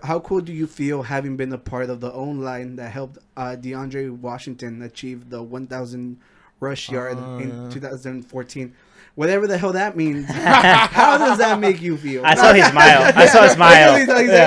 how cool do you feel having been a part of the own line that helped DeAndre Washington achieve the 1,000 rush yard in 2014? Whatever the hell that means. How does that make you feel? I saw his smile.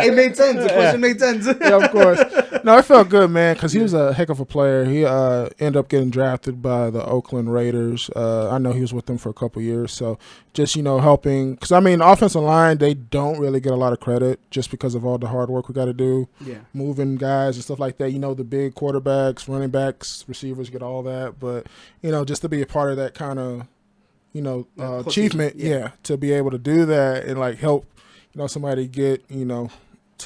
It made sense. The question made sense. Yeah, of course. No, it felt good, man, because he was a heck of a player. He ended up getting drafted by the Oakland Raiders. I know he was with them for a couple years. So just, helping. Because, the offensive line, they don't really get a lot of credit just because of all the hard work we got to do. Yeah. Moving guys and stuff like that. The big quarterbacks, running backs, receivers get all that. But, just to be a part of that kind of, achievement, to be able to do that and help, somebody get, to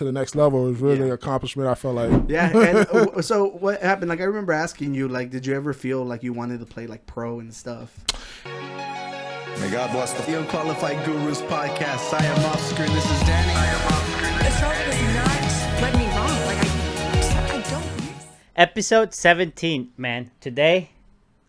the next level is really an accomplishment. I felt like. Yeah, and so what happened? I remember asking you, did you ever feel like you wanted to play pro and stuff? May God bless the Unqualified Gurus podcast. I am Oscar, and this is Danny. I am Oscar. The show does not let me wrong. I don't. Episode 17, man. Today,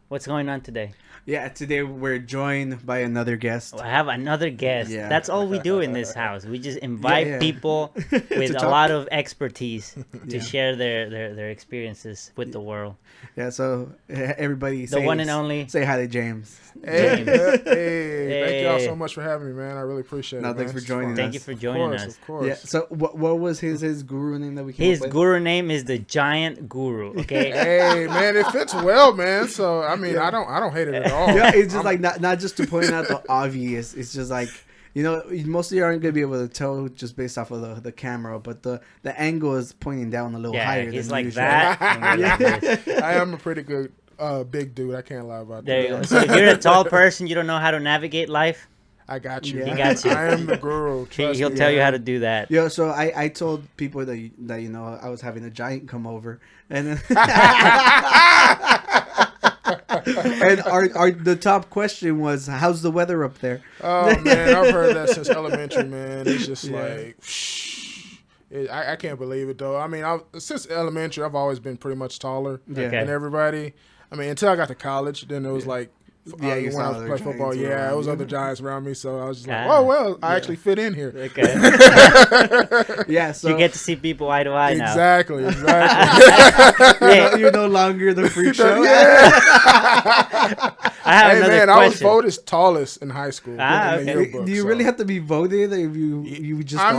what's going on today? Yeah, today we're joined by another guest. I have another guest. Yeah. That's all we do in this house. We just invite people with a lot of expertise to share their experiences with the world. Yeah, so everybody the one and only. Say hi to James. Hey, thank y'all so much for having me, man. I really appreciate it. Thanks for joining us. Thank you for joining us. Of course. Yeah, so what was his guru name that we came His up with? guru name is the Giant Guru, okay? Hey, man, it fits well, man. So, I don't hate it at all. Yeah, it's just not just to point out the obvious. It's just most of you aren't going to be able to tell just based off of the camera, but the angle is pointing down a little higher he's than like usual. that. I am a pretty good big dude. I can't lie about that. There you go. So if you're a tall person, you don't know how to navigate life, I got you. He got you. I am the guru. He'll tell you how to do that. Yeah, so I told people that I was having a giant come over, and then and the top question was, how's the weather up there? Oh man, I've heard that since elementary, man. It's just I can't believe it though. Since elementary, I've always been pretty much taller than everybody. Until I got to college, then it was when I was playing football, it was other giants around me, so I was just I actually fit in here. Okay. So you get to see people eye to eye now. Exactly. You're no longer the freak show. I have another question. I was voted tallest in high school. Do you really have to be voted if you just? We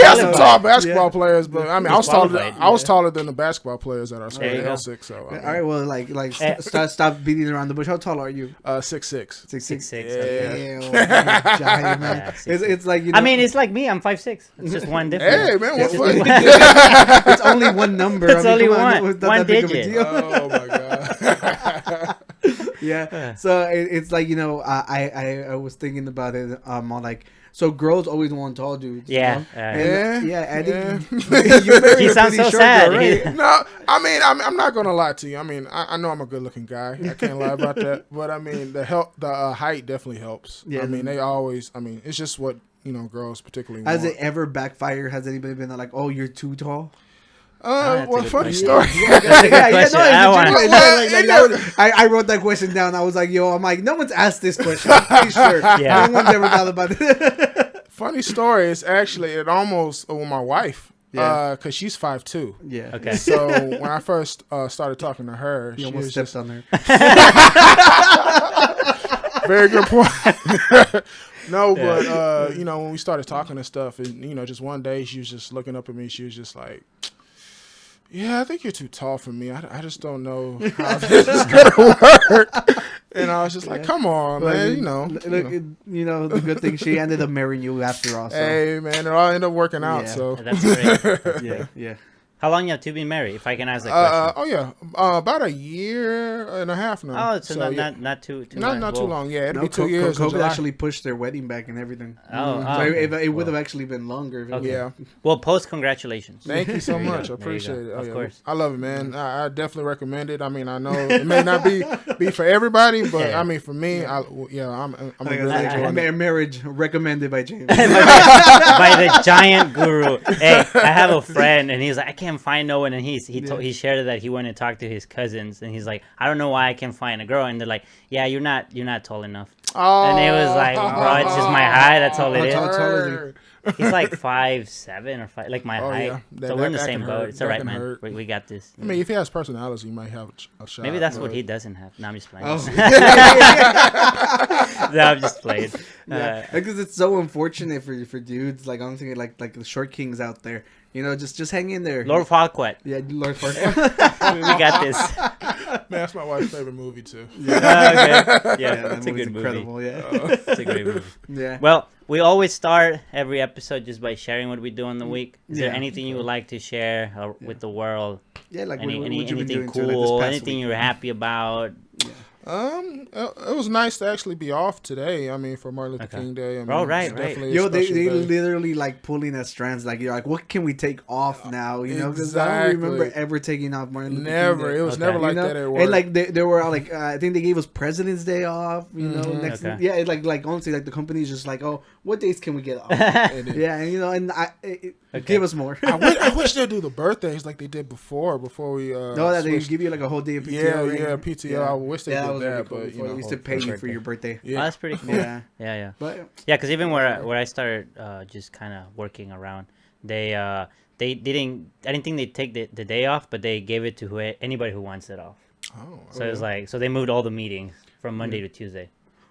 have some tall basketball players, but I was taller than the basketball players at our school. L6. So all right, well, stop beating around the bush. How tall are you? 6'6". 6'6". Yeah. Giant, man. It's like it's like me. I'm 5'6". It's just one difference. Hey man, what's it's only one number. It's only one digit. Oh my god. Yeah. So it's I was thinking about it. So girls always want tall dudes. Yeah. You sound so sad. Right? No, I'm not gonna lie to you. I know I'm a good looking guy. I can't lie about that. But the height definitely helps. Yeah. They always. It's just what girls particularly want. Has it ever backfired? Has anybody been like, "Oh, you're too tall"? Funny story. I wrote that question down. I was like, no one's asked this question. I'm pretty sure. No one's ever thought about it. Funny story is actually it almost with my wife. Because she's 5'2". Yeah. Okay. So when I first started talking to her, she almost stepped on her. Very good point. No, but when we started talking and stuff, and just one day she was just looking up at me. She was just like, "Yeah, I think you're too tall for me. I just don't know how this is gonna work." And I was just like, "Come on, man, the good thing she ended up marrying you after all. So. Hey, man, it all ended up working out. So that's great. Yeah. How long you have to be married, if I can ask that question? About a year and a half now. Oh, so not too long. Not too long. Yeah, it'll be 2 years. COVID actually pushed their wedding back and everything. So it would have actually been longer. Yeah. Well, congratulations. Thank you so much. I appreciate it. Of course. I love it, man. I definitely recommend it. I know it may not be for everybody, but for me, I'm really enjoying it. Marriage recommended by James. by the Giant Guru. Hey, I have a friend, and he's like, I can't find no one, and he shared that he went and talked to his cousins, and he's like, I don't know why I can't find a girl, and they're like, yeah, you're not tall enough. And it was like, bro, it's just my height. That's all it is. He's like 5'7" or 5, like my height. yeah. So we're in the That same can boat. hurt. It's all That right, can man. hurt. We got this. I mean, if he has personality, he might have a shot. Maybe that's what but- he doesn't have. No, I'm just playing. Oh. No, I'm just playing. Yeah, because it's so unfortunate for dudes. Like I'm thinking, like the short kings out there. You know, just hang in there. Lord Farquaad. Yeah, Lord Farquaad. We got this. Man, that's my wife's favorite movie too. Okay. Yeah, Yeah, that it's a movie's good incredible. movie. Yeah, It's a great movie. yeah. Well, we always start every episode just by sharing what we do in the week. Is there Yeah. anything you would like to share with the world? Yeah, like Any, what any you been anything doing this cool? past Anything week? you're happy about? It was nice to actually be off today. I mean, for Martin Luther Okay. King Day. I mean, Oh, right, it's right. definitely a Yo, they special day. literally like pulling at strands. Like you're like, what can we take off now? You know, because I don't remember Exactly. ever taking off Martin Luther King Never. Day. It was Okay. never You like know? that at work. And like they were all like, I think they gave us President's Day off. You know, next Okay. yeah, it's like honestly, like the company's just like, oh, what days can we get off? And it- Yeah, and you know, and give us more. I wish they'd do the birthdays like they did before we No, that they switched. give you like a whole day of PTO. Yeah, right? yeah, PTO. I wish they yeah, did that was really that, cool. but, Before they used to hope pay for you for your birthday. Oh, that's pretty cool. Yeah, Yeah. but Yeah, because even where I started just kind of working around, they didn't. I didn't think they'd take the day off, but they gave it to anybody who wants it off. Oh, So it was like, so they moved all the meetings from Monday to Tuesday.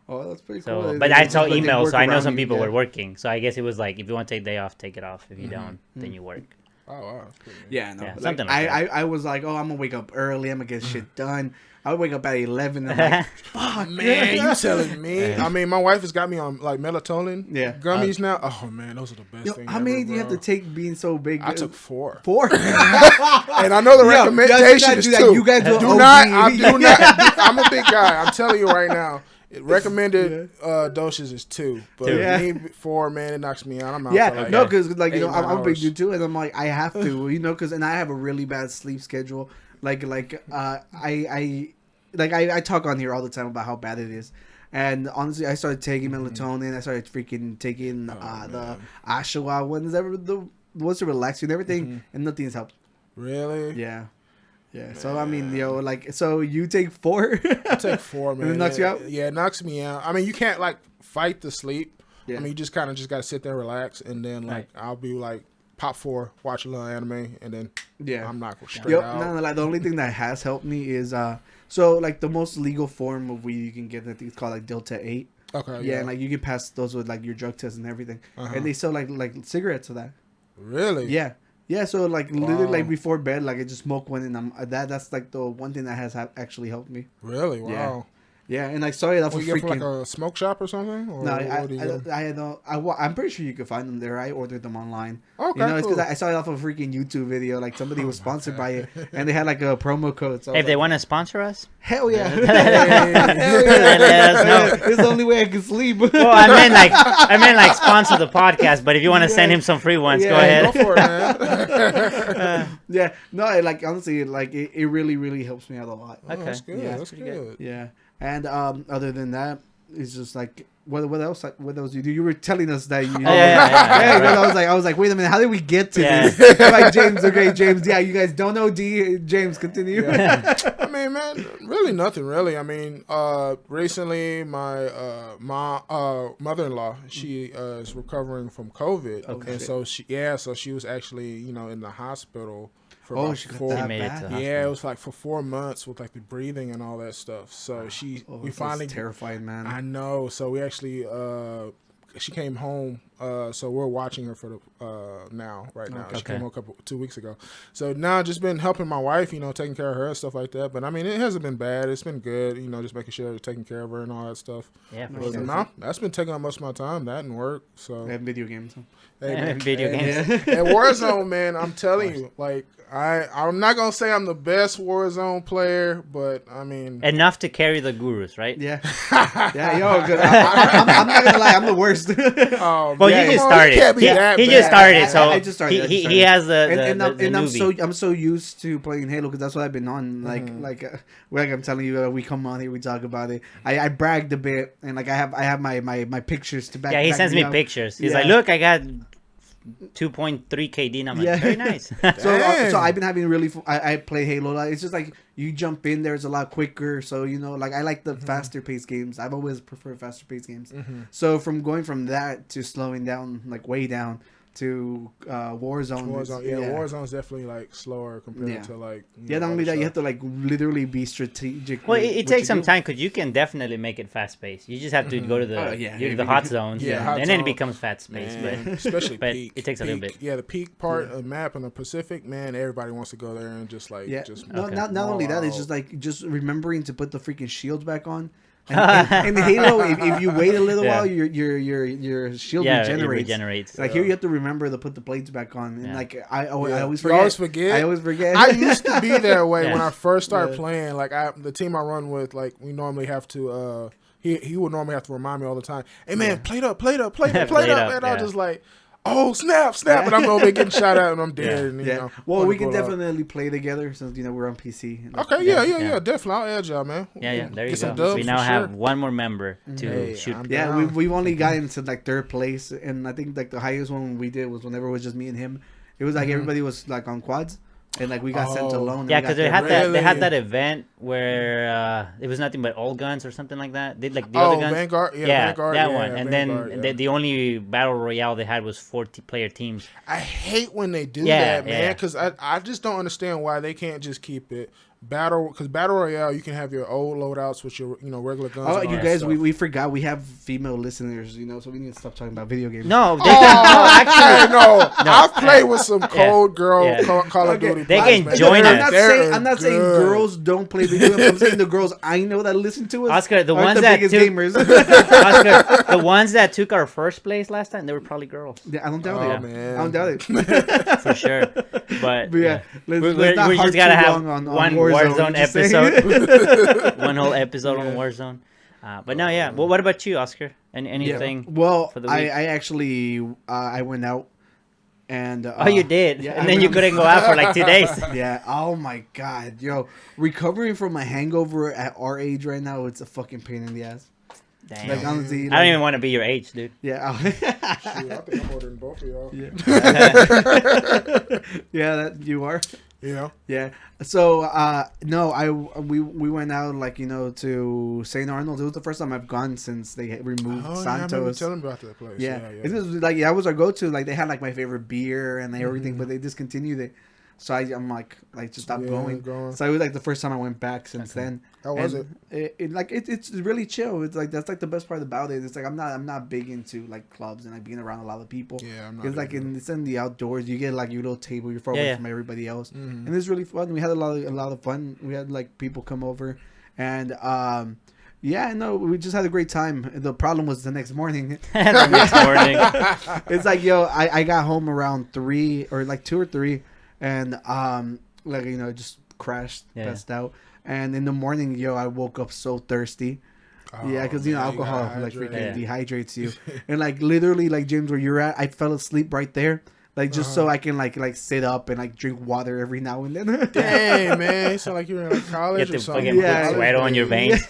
oh, that's pretty So, cool. but They I just, saw like, they emails, work so I know around some you, people yeah. were working. So I guess it was like, if you want to take the day off, take it off. If you don't, then you work. oh wow. That's pretty neat. Yeah, no. Yeah, Like, something like I was like, oh, I'm gonna wake up early. I'm gonna get shit done. I would wake up at 11. And I'm like, fuck, Man, you telling me? I mean, my wife has got me on like melatonin Yeah. gummies now. Oh man, those are the best Yo, thing. how many ever, do you have bro. to take being so big? I took 4. 4. And I know the Yo, recommendation you is guys do that. 2. You guys do do OD. not. I do not. I'm a big guy. I'm telling you right now. Recommended doses is 2, but Yeah. me 4, man, it knocks me out. I'm out. Yeah, for like no, because like you know, 8 I'm a big hours. dude too, and I'm like, I have to, you know, because and I have a really bad sleep schedule. I talk on here all the time about how bad it is, and honestly, I started taking melatonin. I started freaking taking the Ashawa ones, the ones to relax you and everything, and nothing's helped. Really? Yeah. Yeah, so I mean, so you take 4? I take 4, man. And it knocks you out? Yeah, it knocks me out. I mean, you can't like fight the sleep. Yeah. I mean, you just kind of just gotta sit there, relax, and then like I'll be like pop 4, watch a little anime, and then Yeah. I'm not straight Yep, out. no, like the only thing that has helped me is so like the most legal form of weed you can get, I think it's called like Delta 8. Okay. Yeah, and like you can pass those with like your drug test and everything, Uh-huh. and they sell like cigarettes of that. Really? Yeah, yeah. So like literally Wow. like before bed, like I just smoke one, and that's like the one thing that has actually helped me. Really? Yeah. Wow. Yeah, and I saw it off What of you get from freaking. like a smoke shop or something? Or No, what do you get? I'm pretty sure you could find them there. I ordered them online. Okay, You know, it's because cool. I saw it off of a freaking YouTube video. Like somebody was sponsored by it, and they had like a promo code. So I Hey, was if they like, want to sponsor us, hell yeah, let us know. It's the only way I can sleep. Well, I meant like sponsor the podcast. But if you want to send him some free ones, go Yeah, ahead. Go for it, man. Yeah, no, like honestly, like it really, really helps me out a lot. Oh, that's good. Yeah. That's good. Yeah, and other than that, it's just like what else? What else you do? You were telling us that you. yeah, because I was like, wait a minute, how did we get to Yeah. this? I'm like James, okay, James. Yeah, you guys don't know D. James, continue. I mean, man, really nothing really. I mean, recently my mother-in-law, she is recovering from COVID, Okay. and so she was actually in the hospital for Oh, about she got 4 that made it bad. to Yeah, it was like for 4 months with like the breathing and all that stuff. So Oh, we that's finally terrifying, man. I know. So we actually she came home. So we're watching her for the right now. She Okay. came home 2 weeks ago. So now just been helping my wife, taking care of her and stuff like that. But I mean, it hasn't been bad. It's been good, just making sure they're taking care of her and all that stuff. Yeah, for But sure. no, that's been taking up most of my time. That and work. So They have video games. Huh? hey, man, Video games. and Warzone, man, I'm telling you, like I'm not gonna say I'm the best Warzone player, but I mean, Enough to carry the gurus, right? Yeah, yeah, yo, good. I'm not gonna lie, I'm the worst. oh, Well, man, you just come on, started. You can't be that He bad. just started, so I just started, he has the I'm newbie. I'm so used to playing Halo because that's what I've been on. Like I'm telling you, we come on here, we talk about it. I bragged a bit, and like I have my pictures to back. Yeah, he back sends me up. pictures. He's Yeah. like, look, I got 2.3 KD, and I'm like, Yeah. very nice. So I've been having really. I play Halo. Like, it's just like you jump in there, it's a lot quicker. So like I like the faster paced games. I've always preferred faster paced games. So from going from that to slowing down, like way down, to Warzone. Warzone's definitely like slower compared to like. Not only that, you have to like literally be strategic. Well, it takes some time because you can definitely make it fast paced. You just have to go to the hot zones, and then it becomes fast paced. But especially but peak. it takes a little bit. Yeah, the peak part of the map in the Pacific, man, everybody wants to go there and just like not only that, it's just like just remembering to put the freaking shields back on. And Halo, if you wait a little while, your shield regenerates. Like here, you have to remember to put the blades back on. And like I always forget. I always forget. I used to be that way when I first started playing. Like the team I run with, like we normally have to. He would normally have to remind me all the time. Hey man, plate up, and I was just like. Oh snap! And I'm over there getting shot at and I'm dead. And, you know, well, we can definitely play together since we're on PC. Okay, yeah, definitely. I'll add y'all, man. Yeah, there you go. We now have one more member to shoot. Yeah, we've only gotten to like third place, and I think like the highest one we did was whenever it was just me and him. It was like everybody was like on quads. And like we got sent alone. Yeah, because they had that event where it was nothing but old guns or something like that. They like the other guns. Vanguard, Vanguard, that one. And Vanguard, then the only battle royale they had was 40-player teams. I hate when they do that, man, because I just don't understand why they can't just keep it battle royale. You can have your old loadouts with your regular guns. Oh, you guys, we forgot we have female listeners, so we need to stop talking about video games. No, actually, no. I've played with some cold girl Call of Duty. They can join us. I'm not saying girls don't play video games. I'm saying the girls I know that listen to us. Oscar, the ones that took gamers. Oscar, the ones that took our first place last time, they were probably girls. Yeah, I don't doubt it. Man. I don't doubt it. For sure. But yeah, we just gotta have one Warzone episode. One whole episode on Warzone. But no, well, what about you, Oscar? Anything? Well, for the week? I actually I went out and you did, and then you couldn't go out for like 2 days. Yeah. Oh my God, recovering from a hangover at our age right now, it's a fucking pain in the ass. Damn. Like honestly, I don't even want to be your age, dude. Yeah. Shoot, I think I'm ordering both of y'all. Yeah. Yeah, that you are. Yeah. Yeah. So no, we went out to St. Arnold's. It was the first time I've gone since they removed Santos. Yeah, I remember telling me about that place. Yeah. It was that was our go-to. Like they had like my favorite beer and everything, but they discontinued it. So I'm like just stop going. So it was like the first time I went back since then. How was it? It's really chill. It's like that's like the best part about it. It's like I'm not big into like clubs and like being around a lot of people. Yeah, I'm not. It's like it's in the outdoors. You get like your little table. You're far away from everybody else, and it's really fun. We had a lot of fun. We had like people come over, and we just had a great time. The problem was the next morning. The next morning. It's like I got home around 3 or like 2 or 3. And just crashed, passed out, and in the morning, I woke up so thirsty. Because alcohol like freaking dehydrates you, and like literally, like James, where you're at, I fell asleep right there, like just so I can like sit up and like drink water every now and then. Dang, man, it sound like you're in like college or something. Put sweat on your veins.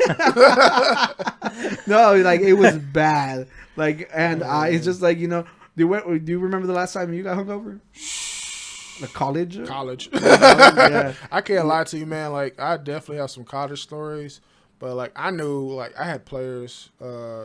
No, like it was bad. Like, and it's just like do you remember the last time you got hungover? College. Yeah. I can't lie to you, man. Like I definitely have some college stories, but like I knew, like I had players,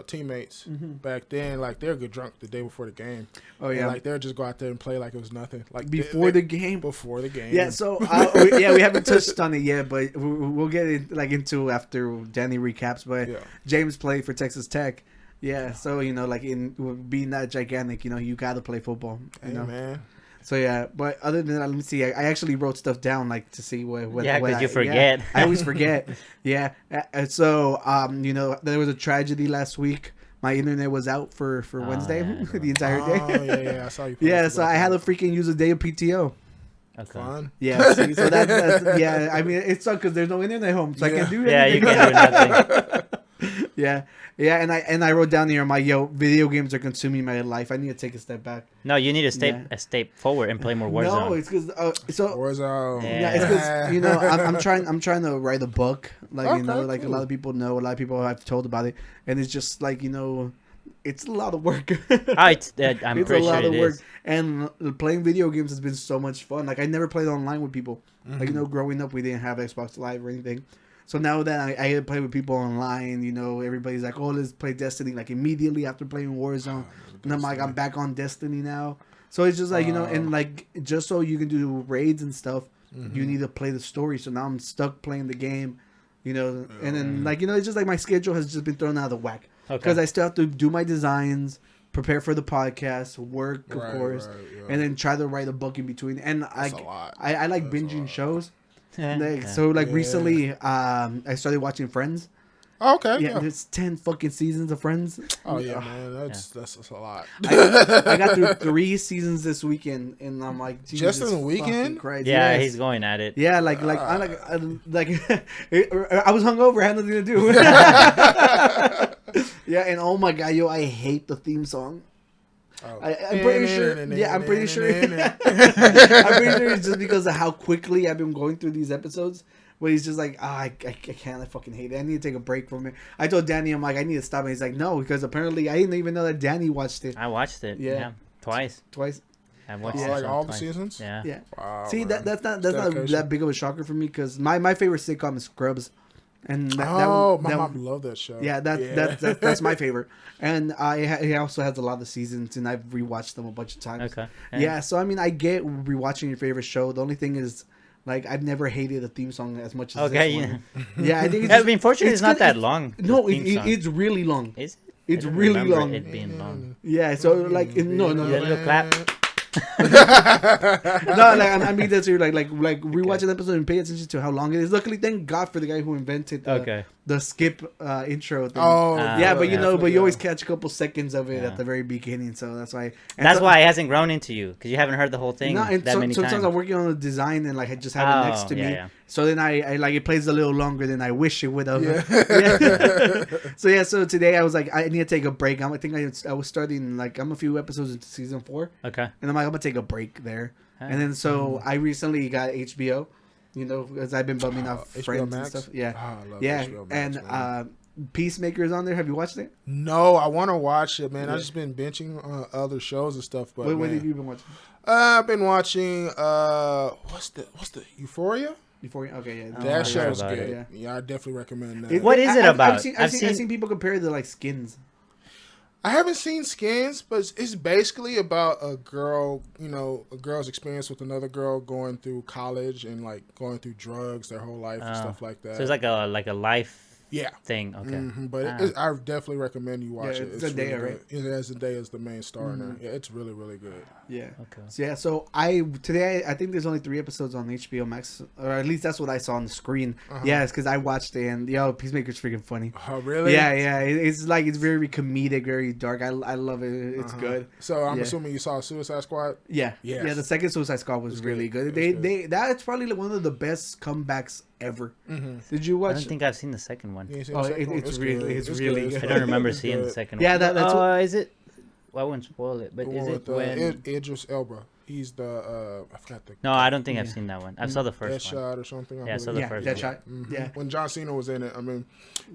teammates back then. Like they'll get drunk the day before the game. Oh yeah, and, like they'll just go out there and play like it was nothing. Like before the game. Before the game. Yeah. So we haven't touched on it yet, but we'll get it into after Danny recaps. But James played for Texas Tech. Yeah. So like in being that gigantic, you gotta play football. You know? Man. So yeah, but other than that, let me see. I actually wrote stuff down like to see what. Yeah, because you forget. Yeah, I always forget. Yeah. So there was a tragedy last week. My internet was out for Wednesday, the entire day. Oh yeah, I saw you. Yeah, so I had to freaking use a day of PTO. Okay. Fun. Yeah, see, so that's yeah. I mean, it sucks because there's no internet home, so I can't do anything. Yeah, you can't do nothing. Yeah, and I wrote down here, video games are consuming my life. I need to take a step back. No, you need to step forward and play more Warzone. No, it's because Warzone. Yeah, it's because I'm trying to write a book. Like okay, like cool. a lot of people know, a lot of people have told about it, and it's just like the it's a lot of work. I'm It's pretty a sure lot it of work. is. And playing video games has been so much fun. Like I never played online with people. Like growing up, we didn't have Xbox Live or anything. So now that I get to play with people online, everybody's like, "Oh, let's play Destiny!" Like immediately after playing Warzone, and I'm like, "I'm back on Destiny now." So it's just like and like just so you can do raids and stuff, you need to play the story. So now I'm stuck playing the game, and then it's just like my schedule has just been thrown out of the whack because I still have to do my designs, prepare for the podcast, work of course, and then try to write a book in between. And I like binging shows. So recently, I started watching Friends. Okay. Yeah, there's 10 fucking seasons of Friends. Oh yeah, man, that's a lot. I got through 3 seasons this weekend, and I'm like, just in Jesus the weekend? fucking Christ. Yeah, Yes. he's going at it. Yeah, I was hungover, I had nothing to do. Yeah, and oh my god, yo, I hate the theme song. Oh. I'm pretty sure. Yeah, I'm pretty sure. I'm pretty sure it's just because of how quickly I've been going through these episodes. Where he's just like, I can't, I fucking hate it. I need to take a break from it. I told Danny, I'm like, I need to stop. And he's like, no, because apparently I didn't even know that Danny watched it. I watched it. Yeah. Yeah, twice. Oh, I watched it like all the twice. seasons? Yeah. Yeah. Wow, See, man. that's not Dedication. that big of a shocker for me because my favorite sitcom is Scrubs, and My mom loved that show. Yeah, that's my favorite, and he also has a lot of seasons, and I've rewatched them a bunch of times. Okay. Yeah, so I mean, I get rewatching your favorite show. The only thing is, like, I've never hated a theme song as much as Okay, this one. Yeah, I think. It's I just, mean, fortunately, it's not good- that long. No, the theme song. it's really long. Is it? It's I don't really remember long. It being long. Yeah, so like no. You got a little clap. No, like I mean that's like rewatch an episode and pay attention to how long it is. Luckily, thank God for the guy who invented the skip intro thing. Oh, yeah, but you always yeah. catch a couple seconds of it at the very beginning, so that's why. And That's why it hasn't grown into you because you haven't heard the whole thing No, and that many sometimes times. I'm working on a design and like I just have it next to me. Yeah. So then I like it plays a little longer than I wish it would have. Yeah. Yeah. So today I was like, I need to take a break. I think I was starting like I'm a few episodes into season 4. Okay. And I'm like, I'm gonna take a break there. And then so I recently got HBO, because I've been bumming off HBO Friends Max? and stuff. Yeah. Oh, I love Yeah. HBO Max, And man. Peacemaker's on there. Have you watched it? No, I want to watch it, man. Yeah. I've just been benching other shows and stuff. But What man, have you been watching? I've been watching what's the Euphoria? Before okay, yeah. That I show's heard about good. it. Yeah, I definitely recommend that. What is it about? I've seen people compare it to like Skins. I haven't seen Skins, but it's basically about a girl, a girl's experience with another girl going through college and like going through drugs their whole life and stuff like that. So it's like a life yeah. thing. Okay. But I definitely recommend you watch it. It's Zendaya, really right? good. Yeah, Zendaya is the main star in it. Yeah, it's really, really good. Yeah. Okay. So today I think there's only 3 episodes on HBO Max, or at least that's what I saw on the screen. Yeah, it's because I watched it and Peacemaker's freaking funny. Oh, really? Yeah. It's like it's very comedic, very dark. I love it. It's good. So I'm assuming you saw Suicide Squad? Yeah. Yes. Yeah. The second Suicide Squad was really good. That's probably like one of the best comebacks ever. Did you I watch? don't think I've seen the second one. You ain't seen Oh, the second one? it's really good. I don't remember seeing the second Yeah, one. that's what. Is it? Well, I wouldn't spoil it, but is it when? Idris Elba. He's the I forgot the No, I don't think I've seen that one. I saw the first one. Deadshot or something. Yeah, I saw the Yeah, first Deadshot. one. Yeah. When John Cena was in it, I mean,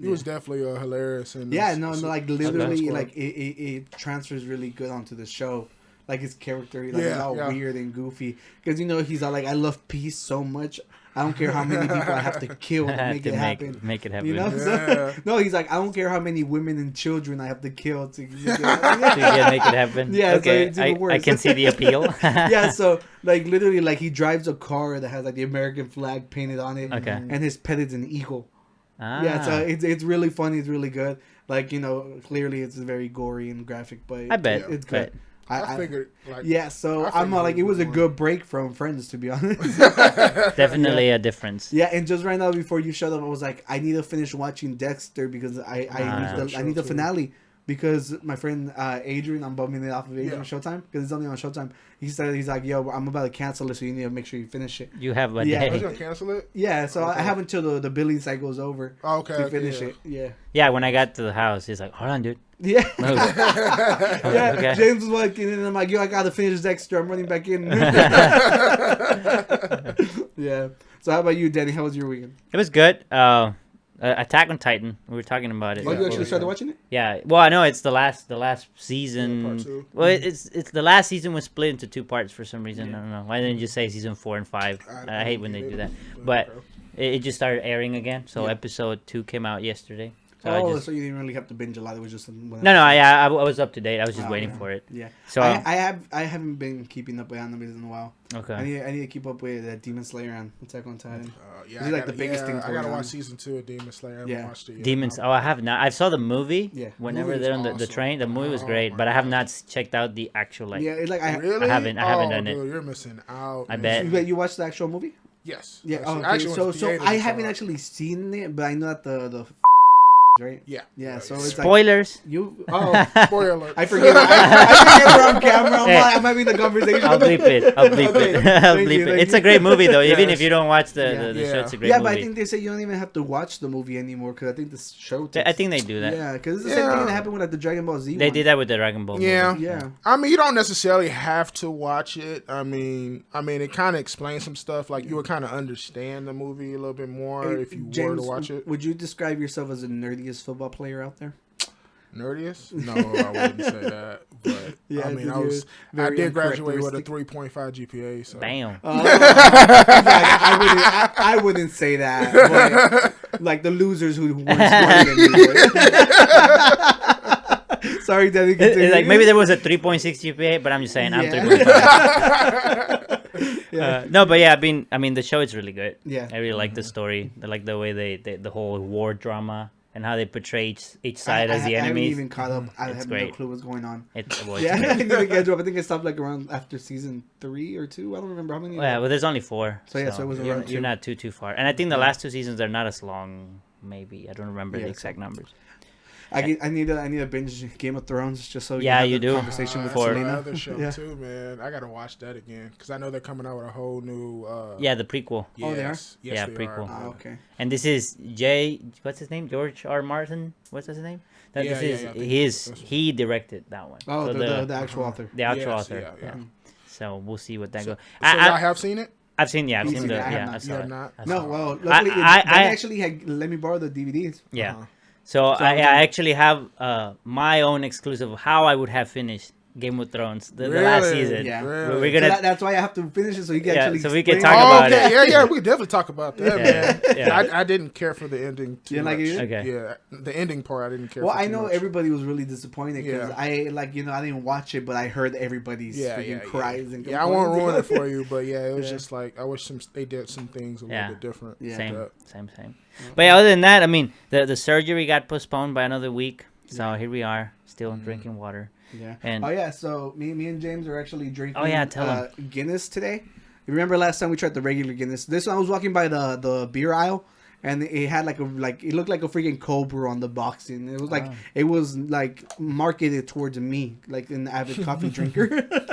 he was definitely hilarious. And Yeah, no, like literally, Squad. like it transfers really good onto the show. Like his character, like he's all weird and goofy because he's all like, I love peace so much. I don't care how many people I have to kill to make it happen. Make it happen. You know? Yeah. So, no, he's like, I don't care how many women and children I have to kill to make it To happen. make it happen. Yeah, so Okay. it's even I worse. can see the appeal. Yeah, so like literally, like he drives a car that has like the American flag painted on it. Okay. And his pet is an eagle. Ah. Yeah, so it's really funny. It's really good. Like clearly it's very gory and graphic, but I bet. it's good. I figured, like, Yeah, so I I'm figured like, it it was a was good break from Friends, to be honest. Definitely a difference. Yeah, and just right now before you shut up, I was like, I need to finish watching Dexter because I need the finale because my friend Adrian, I'm bumming it off of Adrian Showtime because it's only on Showtime. He's like, yo, I'm about to cancel it, so you need to make sure you finish it. You have a Yeah. I was day. gonna cancel it. Yeah, so I Okay. have until the billing cycle is over to finish it. Yeah. Yeah, when I got to the house, he's like, hold on, dude. Yeah. Move. Yeah, Okay. James was walking in and I'm like, yo, I gotta finish Dexter. I'm running back in. Yeah. So how about you, Danny? How was your weekend? It was good. Attack on Titan. We were talking about it. Oh, you before actually we started started. watching it? Yeah. Well, I know it's the last season. Yeah, part 2. Well, it's the last season was split into 2 parts for some reason. Yeah. I don't know. Why didn't you say season 4 and 5? I hate when they do that. But okay. it just started airing again. So Yeah. episode 2 came out yesterday. So So you didn't really have to binge a lot. It was just No, I was up to date. I was just Oh, waiting yeah. for it. Yeah. So I haven't been keeping up with anime in a while. okay. I need to keep up with Demon Slayer and Attack on Titan. Yeah, This is like the biggest thing I for gotta me. watch season 2 of Demon Slayer. I haven't Yeah. watched it yet. Demons. Oh, I have not. I saw the movie. Yeah. Whenever Movie was they're on the awesome. train, the movie was Oh great, my but I have God. not checked out the actual like. Yeah, it's like I Really? haven't done it. Dude, you're missing out. I man. bet. Wait, you watched the actual movie? Yes. Yeah. Yes. Oh, I okay. actually So went to theaters I and haven't saw it. actually seen it, but I know that the right. Yeah. So it's like Spoilers. you. Oh, Spoiler alert. I forget. I forget we're on camera. Hey. I'm having the conversation. I'll bleep it. I'll bleep Okay. it. I'll Thank bleep you, it. thank It's a you. great movie though. Even Yes. if you don't watch the Yeah. show, it's a great Yeah, movie. but I think they say you don't even have to watch the movie anymore because I think the show. I think they do that. Yeah, because it's the same thing Yeah. that happened with like the Dragon Ball Z. They one. did that with the Dragon Ball. Yeah. movie. Yeah. I mean, you don't necessarily have to watch it. I mean, it kind of explains some stuff. Like you would kind of understand the movie a little bit more Hey, if you were James, to watch it. Would you describe yourself as the nerdiest football player out there? Nerdiest? No, I wouldn't say that. But Yeah, I mean, you're I very did graduate with a uncharacteristic. 3.5 GPA. So. Bam. I wouldn't say that. But, like the losers who weren't smarter than you. Sorry, Daddy. Like maybe there was a 3.6 GPA, but I'm just saying I'm Yeah. 3.5. Yeah. No, but yeah, I mean the show is really good. Yeah. I really like the story. I like the way they the whole war drama and how they portray each side as the I haven't enemies. even caught up. I It's have great. no clue what's going on. Well, Yeah, it's I good. need to catch up. I think I stopped like around after season 3 or 2. I don't remember how many. Yeah, well, there's only 4. So, yeah, so it was you're, around you're 2. not too far. And I think the last 2 seasons are not as long. Maybe I don't remember Yeah, the exact numbers. I need to binge Game of Thrones just so Yeah, have you that do. conversation with That's For- Selena. another show Yeah. too, man. I gotta watch that again because I know they're coming out with a whole new. Yeah, the prequel. Oh, they are? Yes, Yeah, they prequel. are. Ah, okay. And this is what's his name? George R. Martin. What's his name? That Yeah, this yeah, is yeah, I think he that's- he directed that one. Oh, So the actual author. the actual Yes, author. yeah, yeah. So we'll see what that goes. So y'all have seen it? I've seen I've You've seen seen the it? I have yeah not. I You saw have it. not? I No, saw it. well, luckily, I- Ben actually had let me borrow the DVDs. Yeah. Uh-huh. So I I'm- actually have my own exclusive of how I would have finished Game of Thrones the last Really? season. Yeah. Really? We're So gonna that's why I have to finish it so you can Yeah, actually. so we can explain talk it. about it. Yeah, we could definitely talk about that, Yeah, man. yeah. I didn't care for the ending too You didn't like much. it either? Okay. Yeah, the ending part I didn't care Well, for I too know much. everybody was really disappointed because Yeah. I I didn't watch it, but I heard everybody's freaking cries and Yeah, I won't complaints ruin it about for you, but yeah, it was Yeah. just like I wish they did some things a Yeah. little bit different. Yeah. same, But- same. But yeah, other than that, I mean, the surgery got postponed by another week, so here we are, still drinking water. Yeah. And- Oh yeah. So me and James are actually drinking. Oh, yeah, tell 'em. Guinness today. You remember last time we tried the regular Guinness? This one I was walking by the beer aisle, and it had it looked like a freaking cold brew on the box, and it was like marketed towards me, like an avid coffee drinker.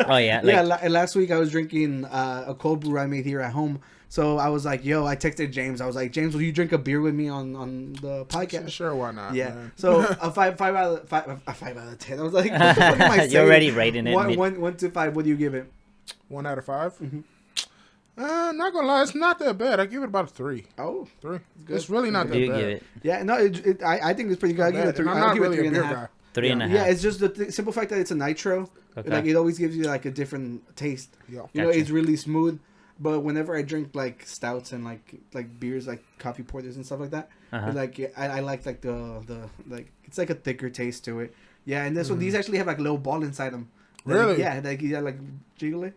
Oh yeah, like, Last week I was drinking a cold brew I made here at home. So I was like, yo, I texted James. I was like, James, will you drink a beer with me on the podcast? Sure, why not? Yeah. man. So a 5 out of 10. I was like, what the fuck am I saying? You're already rating it. 1 to 5. What do you give it? 1 out of 5. Mm-hmm. Not gonna lie, it's not that bad. I give it about a 3. Oh, 3. good. It's really not What that do you bad. give it? yeah. No, I think it's pretty good. I give it a 3. I'm I'll not give it really a 3.5. beer guy. 3.5. Yeah, it's just the simple fact that it's a nitro. Okay. Like it always gives you like a different taste. Yeah. You know, Gotcha. it's really smooth. But whenever I drink like stouts and like beers, like coffee porters and stuff like that, Uh-huh. it's like I like the like it's like a thicker taste to it. Yeah, and this one these actually have like a little ball inside them. Really? Yeah, like jiggle it.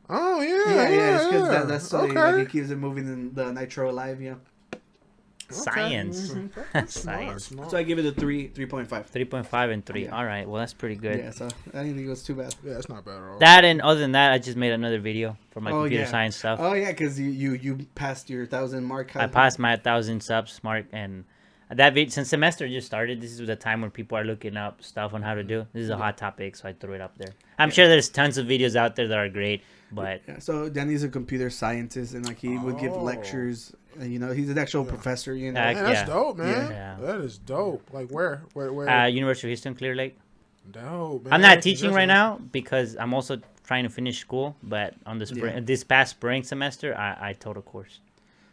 Oh yeah. Yeah. It's because that's so okay. like, it keeps it moving in the nitro alive. Yeah. Science. That's Science. smart. So I give it a 3.5. 3.5 and 3. Yeah. All right, well that's pretty good. Yeah. So I didn't think it was too bad. Yeah, it's not bad at all. That and other than that, I just made another video for my Oh, computer yeah. science stuff. Oh yeah, because you passed your 1,000 mark. I passed my 1,000 subs mark, and since semester just started, this is the time when people are looking up stuff on how to do. This is a hot topic, so I threw it up there. I'm sure there's tons of videos out there that are great, but Yeah, so Danny's a computer scientist, and like he would give Oh. lectures. You know, he's an actual professor. You know, Uh, Man, that's Yeah. dope, man. Yeah. That is dope. Like where? University of Houston, Clear Lake. Dope. Man. I'm not teaching right now because I'm also trying to finish school, but on the spring, Yeah. this past spring semester, I taught a course.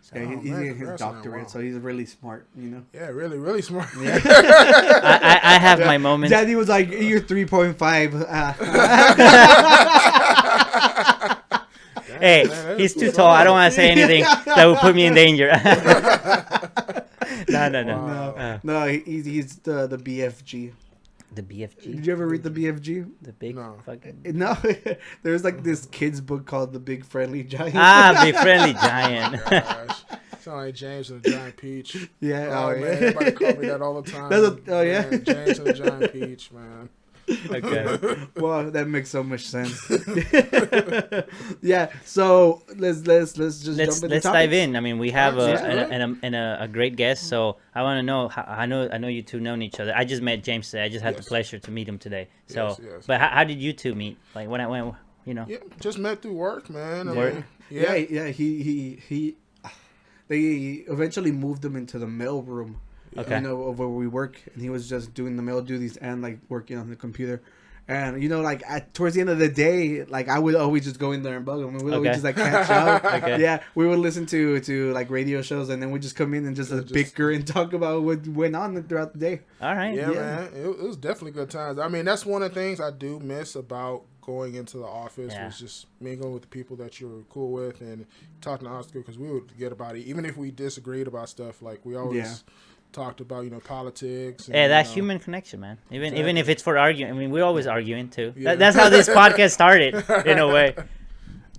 So Yeah, he's man, getting his congrats on that, doctorate, wow. so he's really smart, you know. Yeah, really, really smart. I have my moments. Daddy was like, "You're 3.5." Hey, man, he's that's too what's tall. I up. don't want to say anything that would put me in danger. No. No, he's the BFG. The BFG. Did you ever read the BFG? The big No. fucking. No, there's like this kid's book called The Big Friendly Giant. Big friendly giant. Gosh. Sound like James and the Giant Peach. Yeah, Oh, yeah. man, everybody call me that all the time. Yeah. Man, James and the Giant Peach, man. Okay. Well, that makes so much sense. Yeah, so let's just jump into Let's topics. dive in. I mean, we have Yeah. a great guest, so I want to know. I know you two known each other. I just met James today. I just had the Yes. pleasure to meet him today. So, Yes. but how did you two meet? Like when I went, you know. Yeah, just met through work, man. I Work? mean, Yeah. He they eventually moved him into the mail room. Okay. You know, of where we work, and he was just doing the mail duties and like working on the computer. And you know, like towards the end of the day, like I would always just go in there and bug him. And we'd always Okay. just like catch up. Okay. Yeah, we would listen to like radio shows, and then we just come in and just bicker and talk about what went on throughout the day. All right. Yeah, man. It was definitely good times. I mean, that's one of the things I do miss about going into the office Yeah. was just mingling with the people that you're cool with and talking to our school, because we would get about it. Even if we disagreed about stuff, like we always talked about, politics. And, Yeah, that you know, human connection, man. Even Exactly. if it's for arguing. I mean, we're always arguing too. Yeah. That's how this podcast started, in a way.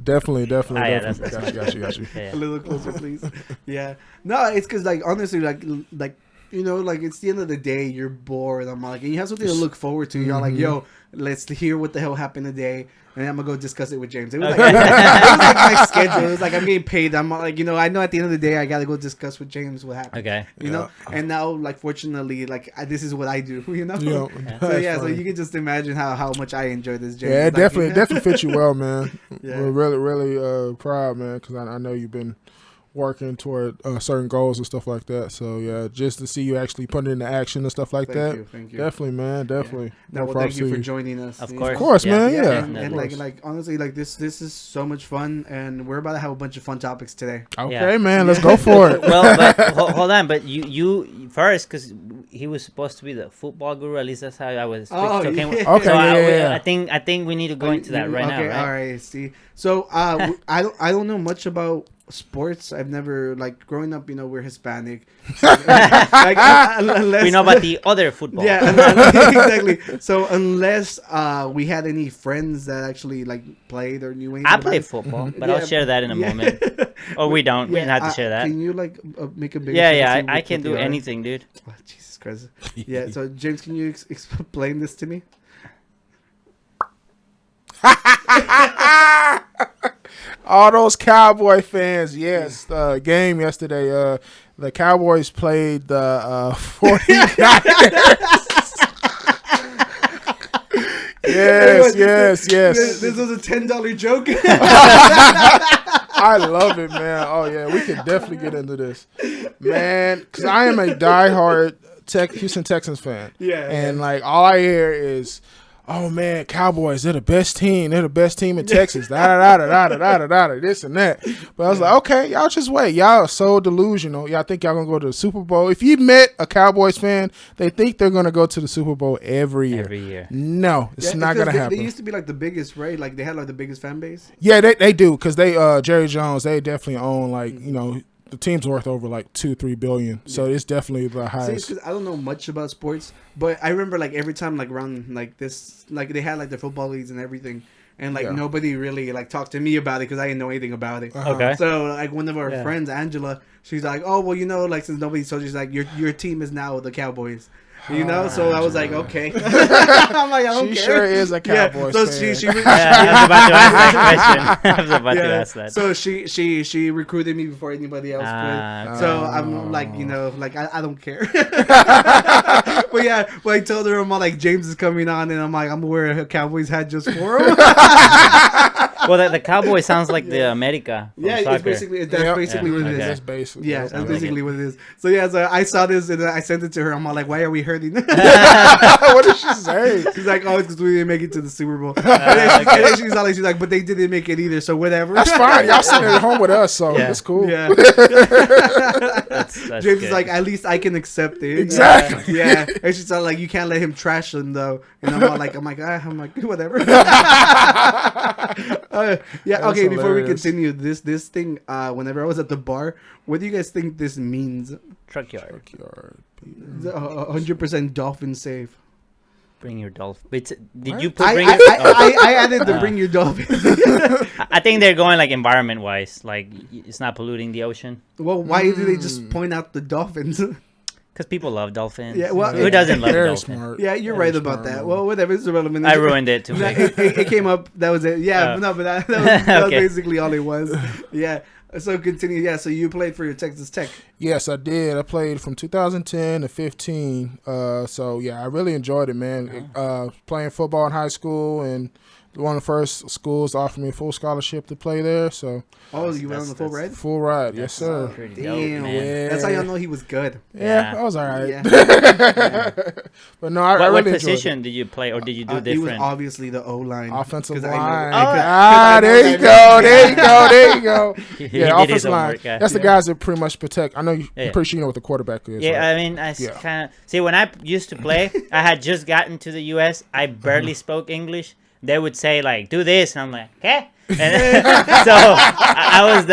Definitely. Yeah, that's Got you. Yeah. A little closer, please. Yeah. No, it's because like honestly, like you know, like it's the end of the day, you're bored. I'm like, and you have something to look forward to. You're like, yo, let's hear what the hell happened today, and I'm gonna go discuss it with James. It was, like, it was like my schedule. It was like I'm getting paid. I'm like, you know, I know at the end of the day, I gotta go discuss with James what happened. Okay. You know, and now like fortunately, like this is what I do. You know. Yeah. So yeah, so you can just imagine how much I enjoy this, James. Yeah, it Like, definitely fits you well, man. Yeah. We're really proud, man, because I know you've been working toward certain goals and stuff like that. So yeah, just to see you actually put it into action and stuff like that. Thank you. Definitely, man. Definitely. No, well, thank you for joining us. Of You course. know? Of course, man. Yeah. Yeah. And of like course. honestly, like this is so much fun, and we're about to have a bunch of fun topics today. Okay, Yeah. man. Let's go for it. Well, but hold on. But you first, because he was supposed to be the football guru. At least that's how I was. Oh, so yeah. Okay, So yeah. I think we need to go into that right now. Okay, Right? all right. See, so I don't know much about sports. I've never like growing up. You know, we're Hispanic. Like, unless, We know about the other football. Yeah, exactly. So unless we had any friends that actually like played or knew anything, I about play it. football, but Yeah. I'll share that in a Yeah. moment. Or we don't. We don't have to share that. Can you like make a bigger? Yeah, sense of I what can they do are? anything, dude. Oh, Jesus Christ. Yeah. So James, can you explain this to me? All those Cowboy fans, yes. The game yesterday, the Cowboys played the 49ers. Yes. This was a $10 joke. I love it, man. Oh, yeah, we can definitely get into this. Man, because I am a diehard Houston Texans fan. Yeah, And, like, all I hear is, oh, man, Cowboys, they're the best team. They're the best team in Texas. Da-da-da-da-da-da-da-da, this and that. But I was like, okay, y'all just wait. Y'all are so delusional. Y'all think y'all going to go to the Super Bowl. If you met a Cowboys fan, they think they're going to go to the Super Bowl every year. Every year. No, it's not going to happen. They used to be like the biggest, right? Like they had like the biggest fan base. Yeah, they do, because they Jerry Jones, they definitely own, like, you know, the team's worth over like 2-3 billion. So it's definitely the See, highest. because I don't know much about sports, but I remember like every time like around like this, like they had like the football leagues and everything, and like Yeah. nobody really like talked to me about it because I didn't know anything about it. Okay. So like one of our Yeah. friends, Angela, she's like, oh well, you know, like since nobody told you, she's like your team is now the Cowboys. You know, so I was like, okay. I'm like, I don't She care. sure is a Cowboys so fan. she Yeah, I was about to ask that question. I was about to ask that. So she recruited me before anybody else Ah, could. okay. So I'm like, you know, like I don't care. But yeah, when I told her, I'm all like, James is coming on, and I'm like, I'm wearing a Cowboys hat just for him. Well, the cowboy sounds like the America. From Yeah, soccer. it's basically that's Yep. basically what it is. Okay. That's basically. Yeah, that's that's Sounds like basically it. what it is. So yeah, so I saw this and I sent it to her. I'm all like, "Why are we hurting?" what did she say? She's like, "Oh, it's because we didn't make it to the Super Bowl." And then she's all like, "But they didn't make it either, so whatever." That's fine. Y'all sitting at home with us, so Yeah. it's cool. Yeah. That's James good. is like, "At least I can accept it." Exactly. Yeah. And she's all like, "You can't let him trash them though." And I'm like, whatever. Yeah. That's Okay. Before we hilarious. continue, this thing, whenever I was at the bar, what do you guys think this means? truck yard. 100% dolphin safe. Bring your dolphin. Did What? you put I bring? I added the bring your dolphin. I think they're going like environment wise, like it's not polluting the ocean. Well, why do they just point out the dolphins? Because people love dolphins. Yeah, well, who doesn't love Very dolphins? smart. Yeah, you're Very right about smart, that. man. Well, whatever, it's irrelevant. I ruined it too. It came up. That was it. Yeah, Oh. no, but that was Okay. basically all it was. Yeah. So continue. Yeah. So you played for your Texas Tech. Yes, I did. I played from 2010 to 15. So yeah, I really enjoyed it, man. Playing football in high school, and one of the first schools to offer me a full scholarship to play there. So Oh, you went on the full ride. full ride, yes sir. Pretty Damn, dope, man. Yeah. That's how y'all know he was good. Yeah, Yeah. I was all right. Yeah. But no, I What really enjoyed position did you play, or did you do He was different? obviously the O line. Offensive 'Cause I line. know- I Ah, know there that you go. man. There you go. There you go. He Yeah, did his offensive line. homework, yeah. That's the guys that pretty much protect. I know you. Yeah. I'm pretty sure you know what the quarterback is. Yeah, right? I mean, I Yeah. kind of see when I used to play. I had just gotten to the U.S. I barely spoke English. They would say like, "Do this," and I'm like, "Okay." And so I was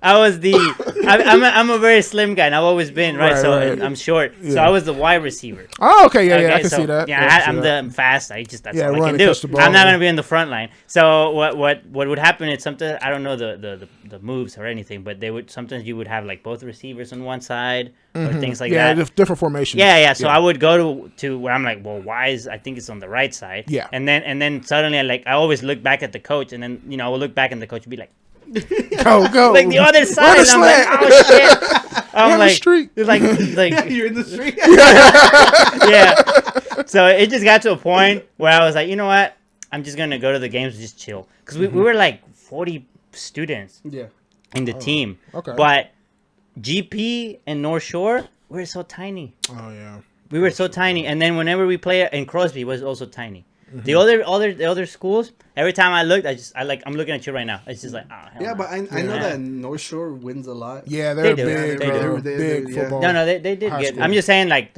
I'm a very slim guy, and I've always been right. Right, So right. and I'm short, so Yeah. I was the wide receiver. Oh, okay. Yeah, I Okay, can so, see that. Yeah, I can see that. I'm fast. That's Yeah, all I run can and do. catch the ball, I'm not yeah. gonna be in the front line. So what would happen is sometimes I don't know the moves or anything, but sometimes you would have like both receivers on one side or things like Yeah, that. different formations. Yeah. So I would go to where I'm like, well, I think it's on the right side. Yeah. And then suddenly I always look back at the coach, and then I would look back and the coach would be like, Go. like the other side. Run And the I'm like, slant. oh shit. I'm Run the like, street. like You're in the street. yeah. So it just got to a point where I was like, you know what? I'm just gonna go to the games and just chill, because we were like 40 students Yeah. in the team. okay. But GP and North Shore, we're so tiny. Oh yeah. We were so tiny, and then whenever we play, and Crosby was also tiny. Mm-hmm. The other schools, every time I looked, I'm looking at you right now. It's just like, oh, hell Yeah, no. but I know that North Shore wins a lot. Yeah, they're They do. big, They bro. do. Big Yeah. football. No, they did High get. school. I'm just saying, like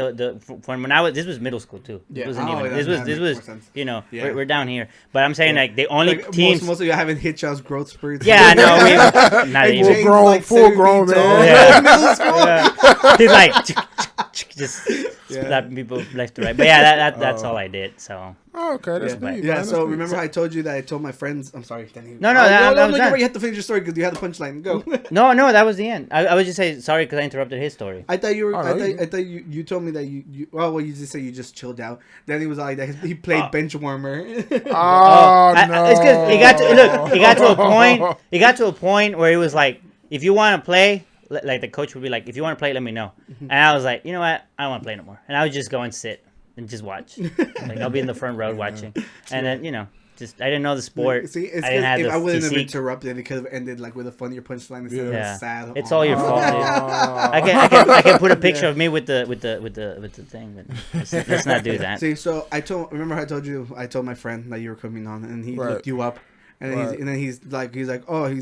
from when I was, this was middle school too. Yeah. It wasn't Oh, even. yeah, This was that this makes was more sense. we're, Yeah. we're down here. But I'm saying like the only Like, teams. most of you haven't hit y'all's growth spurts. Yeah, no, we not Like, even. James is grown- like full 7 grown feet tall. man. Yeah. Middle school. Yeah. He's like just Yeah. slapping people left to right. But yeah, that's all I did. So Oh, okay, that's Yeah, neat. yeah. man. So That's remember how I told you that I told my friends? I'm sorry, Danny. No, no, was you done. have to finish your story because you had the punchline. Go. no, that was the end. I was just saying sorry because I interrupted his story. I thought you were. Oh, no, I thought you told me that you. Well, you just said you just chilled out. Then he was like that. He played bench warmer. Oh, no. It's because he got to a point. He got to a point where he was like, if you want to play, like the coach would be like, if you want to play, let me know. And I was like, you know what, I don't want to play no more. And I would just go and sit and just watch. Like I'll be in the front row watching, and then just I didn't know the sport. See, it's I didn't have if the I wouldn't have physique. interrupted, it could have ended like with a funnier punchline instead of Yeah. a sad. It's all your fault, dude. Oh. I can put a picture of me with the thing, but let's not do that. See, so remember how I told you, I told my friend that you were coming on, and he Right. looked you up, and then Right. he's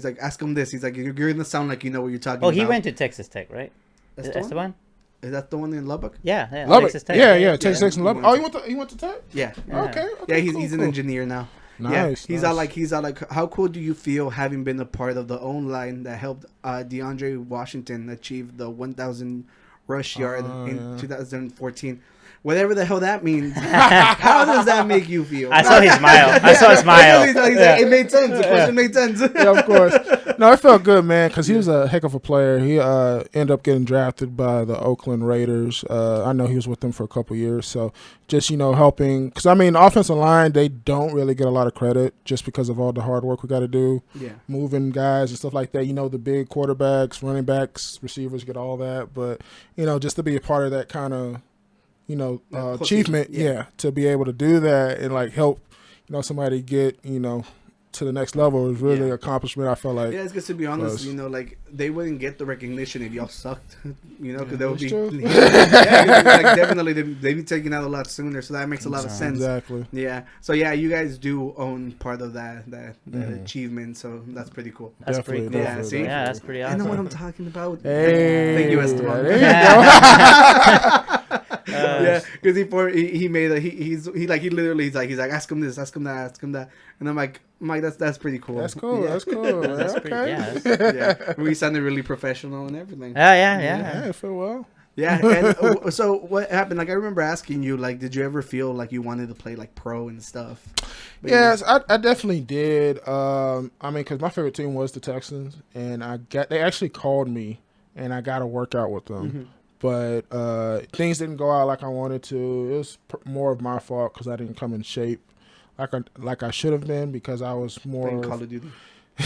like, ask him this. He's like, you're gonna sound like you know what you're talking Oh, about. he went to Texas Tech, right? Esteban? Esteban? Is that the one in Lubbock? Yeah, Love Texas it. Tech. Yeah, Texas Tech and Lubbock. He Oh, went he went to Tech? Yeah. Okay. Yeah, he's cool, an cool. engineer now. Nice, He's nice. all like, how cool do you feel having been a part of the own line that helped DeAndre Washington achieve the 1,000 rush yard in 2014? Whatever the hell that means. How does that make you feel? I saw his smile. I saw his smile. He's like, Yeah. it made sense. The question made sense. Yeah, of course. No, it felt good, man, because he was a heck of a player. He ended up getting drafted by the Oakland Raiders. I know he was with them for a couple years. So just, helping. Because, I mean, offensive line, they don't really get a lot of credit just because of all the hard work we got to do. Yeah. Moving guys and stuff like that. The big quarterbacks, running backs, receivers get all that. But, just to be a part of that kind of achievement, to be able to do that and like help, somebody get, to the next level is really an accomplishment. I felt like. Yeah, it's good to be honest. Like they wouldn't get the recognition if y'all sucked. Because they would be. True. Like definitely they'd be taken out a lot sooner. So that makes a lot of sense. Exactly. Yeah. So yeah, you guys do own part of that achievement. So that's pretty cool. That's pretty cool. Yeah. See. Yeah, that's pretty I awesome. know what I'm talking about. Hey, Thank you, Esteban. there you Yeah, because he made he's literally he's like ask him this, ask him that, and I'm like that's pretty cool. That's cool. Yeah. That's cool. That's Okay. pretty, yeah. Yeah, we sounded really professional and everything. Yeah, I feel well. Yeah, and so what happened? Like I remember asking you, like, did you ever feel like you wanted to play like pro and stuff? But Yes, I definitely did. Because my favorite team was the Texans, and they actually called me, and I got a workout with them. Mm-hmm. But things didn't go out like I wanted to. It was more of my fault because I didn't come in shape like I should have been because I was more playing Call of Duty.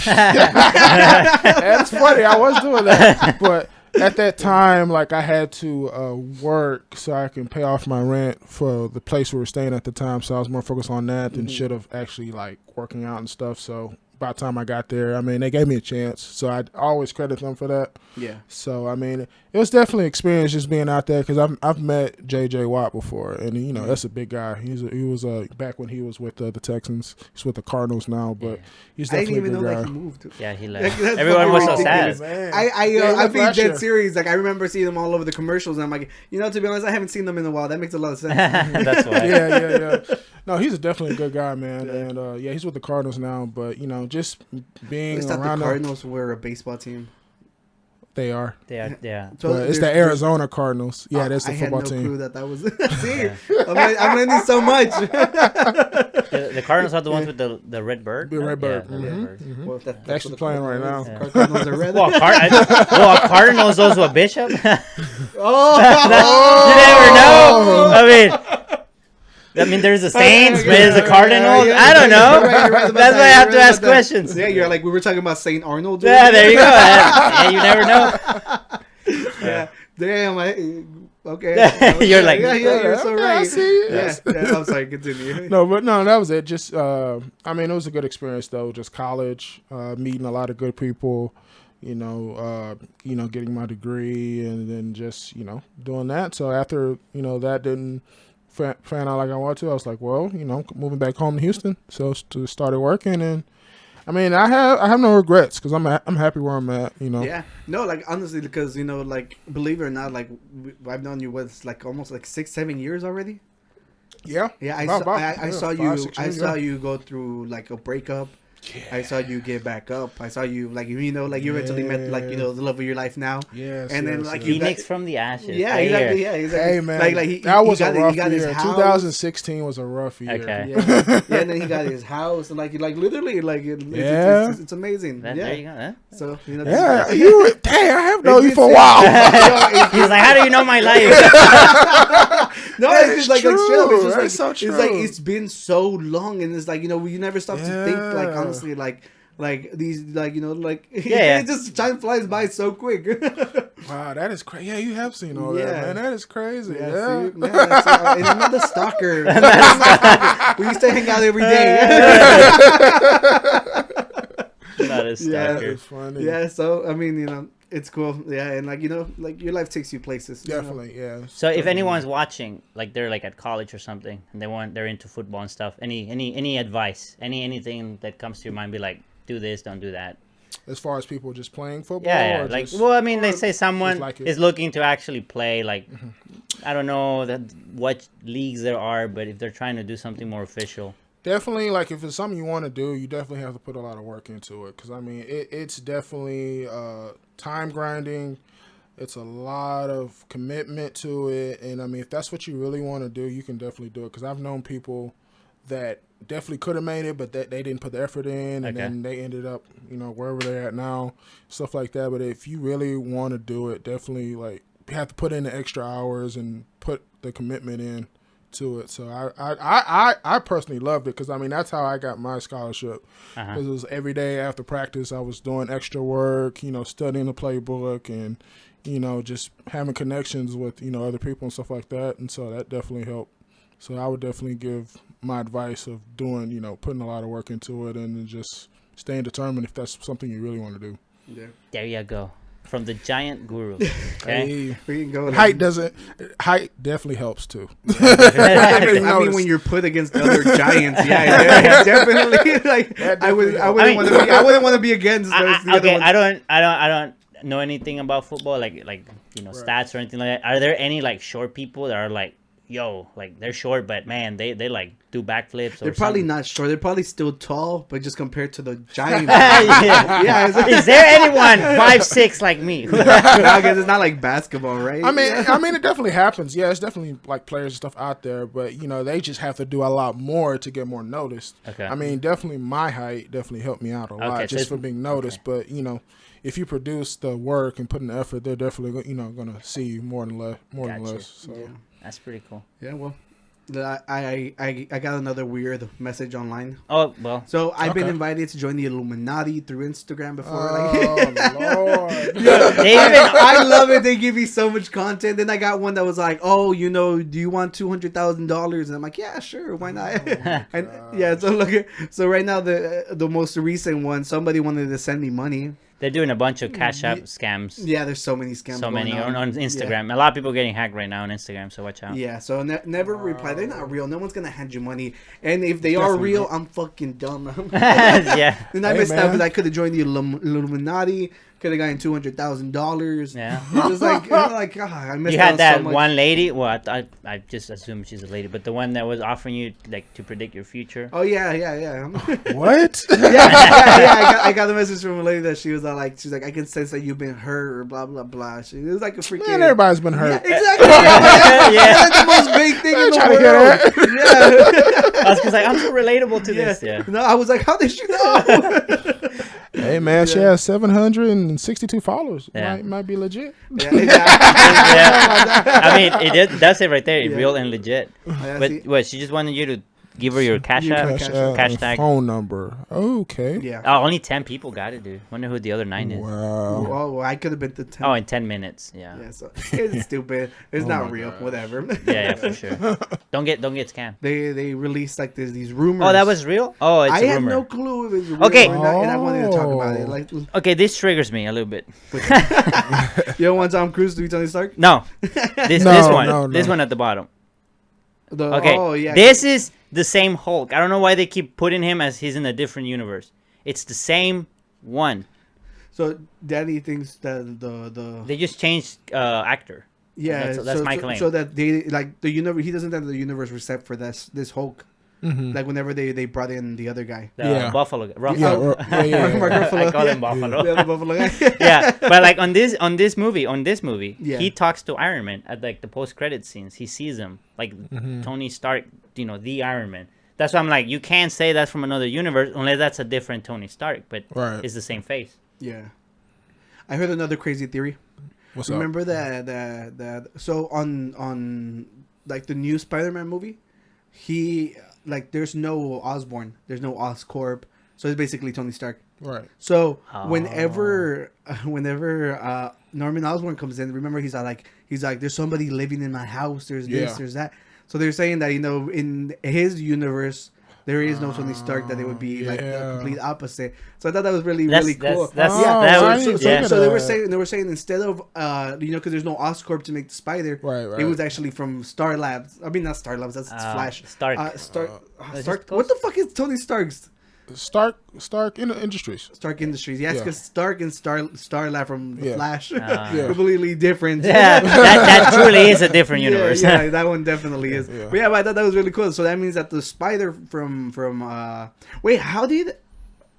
That's funny. I was doing that, but at that time, like I had to work so I can pay off my rent for the place we were staying at the time. So I was more focused on that than should have actually like working out and stuff. So by the time I got there, they gave me a chance. So I always credit them for that. Yeah. So it was definitely an experience just being out there because I've met J.J. Watt before, and that's a big guy. He was back when he was with the Texans. He's with the Cardinals now, but he's I didn't definitely even a know big that guy. he moved. Yeah, he left. Like, that's Everyone was so fucking sad. ridiculous. Man. I Yeah, being last dead year. serious. Like I remember seeing them all over the commercials, and I'm like, to be honest, I haven't seen them in a while. That makes a lot of sense. That's why. Yeah. No, he's definitely a good guy, man. And he's with the Cardinals now. But just I being just thought around the them, Cardinals were a baseball team. they are. Yeah. So But it's there's- the Arizona Cardinals. Yeah, that's the I had football no team. clue that was. See, I'm learning so much. The Cardinals are the ones with the red bird. The red bird. Yeah, the red bird. Well, if that's Actually what the playing right Cardinals now. is. Cardinals are red. Well, Cardinals those with Bishop. You Oh, never know. There's the Saints, but there's the Cardinals. I don't know. You're right about That's that. why I have You're to right ask about that. questions. Yeah, you're like we were talking about Saint Arnold. Yeah, there you go. Yeah, you never know. Yeah. Damn. Okay. You're like, yeah, you're so okay, right. I see you. Yeah. I'm sorry. Continue. No, that was it. Just, it was a good experience though. Just college, meeting a lot of good people, getting my degree, and then just, doing that. So after, that didn't fan out like I wanted to, I was like, well, moving back home to Houston. So started working, and I have no regrets because I'm happy where I'm at. Yeah. No, like honestly, because like believe it or not, like I've known you almost 6-7 years already. Yeah. Yeah, I saw 5, 6 you. I years, saw you go through like a breakup. Yeah. I saw you get back up. I saw you you eventually met the love of your life now. Yes. And then yes, like yes. you got, Phoenix from the ashes. yeah, right exactly. here. Yeah, exactly. Hey man, that was a rough his year. house. 2016 was a rough year. Okay. Yeah. Yeah, and then he got his house, and literally, it's amazing. There you go. Huh? So Yeah, I have known you for a while. He's like, how do you know my life? No, That it's is just straight up. true. It's just That's so it's like true. it's been so long, and it's you never stop to think Yeah. honestly these Yeah. it just time flies by so quick. Wow, that is crazy. Yeah, you have seen all that, Yeah. man. That is crazy. Yeah, Yeah. see? And I'm not a stalker. We used to hang out every day. Not a stalker. It's funny. Yeah, so it's cool. Yeah, and your life takes you places. Definitely, yeah. So if anyone's watching, they're at college or something, and they're into football and stuff, any advice, anything that comes to your mind, be like, do this, don't do that. As far as people just playing football, Yeah. or just, They say someone just like it. is looking to actually play. I don't know what leagues there are, but if they're trying to do something more official. Definitely, if it's something you want to do, you definitely have to put a lot of work into it. Because it's definitely time grinding. It's a lot of commitment to it, and if that's what you really want to do, you can definitely do it. Because I've known people that definitely could have made it, but that they didn't put the effort in, and then they ended up, wherever they're at now, stuff like that. But if you really want to do it, definitely you have to put in the extra hours and put the commitment in to it. So I personally loved it because I mean that's how I got my scholarship. Because it was every day after practice I was doing extra work, studying the playbook and just having connections with other people and stuff like that. And so that definitely helped. So I would definitely give my advice of doing putting a lot of work into it and then just staying determined if that's something you really want to do. Yeah. There you go. From the giant guru. Okay. Hey, We can go. height definitely helps too. I mean, when you're put against other giants, yeah, definitely. Like, I wouldn't want to be against those. Okay, I don't know anything about football, like stats or anything like that. Are there any like short people that are like, like they're short, but man, they like do backflips? They're probably not short. They're probably still tall, but just compared to the giants. yeah. Is there anyone 5'6" like me? No, because it's not like basketball, right? I mean, it definitely happens. Yeah, it's definitely like players and stuff out there, but they just have to do a lot more to get more noticed. Okay. I mean, definitely my height definitely helped me out a lot just for being noticed. Okay. But if you produce the work and put in the effort, they're definitely gonna see you more than less. So. Yeah. That's pretty cool. Yeah, well, I got another weird message online. Oh, well. So I've been invited to join the Illuminati through Instagram before. Oh, Lord. I love it. They give me so much content. Then I got one that was like, oh, do you want $200,000? And I'm like, yeah, sure. Why not? And yeah, so right now the most recent one, somebody wanted to send me money. They're doing a bunch of cash app scams. Yeah, there's so many scams. So many on Instagram. Yeah. A lot of people getting hacked right now on Instagram, so watch out. Yeah, so never reply. They're not real. No one's gonna hand you money. And if they are real, I'm fucking dumb. Yeah. And I missed out because I could have joined the Illuminati. Could have gotten $200,000. Yeah. It was like, I missed out. You had that so much. one lady. Well, I just assumed she's a lady, but the one that was offering you like to predict your future. Oh yeah. What? yeah. I got a message from a lady that she's like, I can sense that you've been hurt or blah blah blah. It was like a freaking. Man, everybody's been hurt. Yeah, exactly. That's the most big thing in the world. Yeah. I was like, I'm so relatable to this. Yeah. No, I was like, how did you know? Hey man, she has 762 followers. Yeah. Might be legit. Yeah, exactly. Yeah. I mean, it does say right there, real and legit. Yeah, But what? She just wanted you to give her your cash app, cash tag, phone number. Okay. Yeah. Oh, only 10 people got it, dude. Wonder who the other 9 is. Wow. Oh, well, I could have been the 10. Oh, in 10 minutes. Yeah. Yeah, so it's stupid. It's not real. God. Whatever. Yeah, for sure. Don't get scammed. They released like these rumors. Oh, that was real? Oh, it's a rumor. I had no clue if it was real Okay. or not, and I wanted to talk about it. Like, okay, this triggers me a little bit. You don't want Tom Cruise to be Tony Stark? No. This one. No. This one at the bottom. Okay. Oh, yeah. This is the same Hulk. I don't know why they keep putting him as he's in a different universe. It's the same one. So Daddy thinks that the They just changed actor. yeah, that's my claim. So that they like the universe. He doesn't have the universe was set for this Hulk. Mm-hmm. Like whenever they brought in the other guy. The Buffalo guy. Mark I call him Buffalo. Yeah, the Buffalo guy. Yeah, but like on this movie, yeah. he talks to Iron Man at like the post-credit scenes. He sees him like Tony Stark, the Iron Man. That's why I'm like, you can't say that's from another universe unless that's a different Tony Stark, but it's the same face. Yeah, I heard another crazy theory. What's Remember up? that so on like the new Spider-Man movie, he like there's no Osborn, there's no Oscorp, so it's basically Tony Stark. Right. So whenever Norman Osborn comes in, remember he's like there's somebody living in my house. There's this, there's that. So they're saying that in his universe there is no Tony Stark. That it would be like the complete opposite. So I thought that was really cool. So they were saying instead of because there's no Oscorp to make the Spider, right. It was actually from Star Labs. I mean not Star Labs. That's Flash. Stark. What the fuck is Tony Stark's? Stark Industries. Stark Industries. Yes, because Stark and Star Lab from the Flash. Completely different. Yeah, that truly is a different universe. Yeah, that one definitely is. Yeah. But I thought that was really cool. So that means that the Spider from wait, how did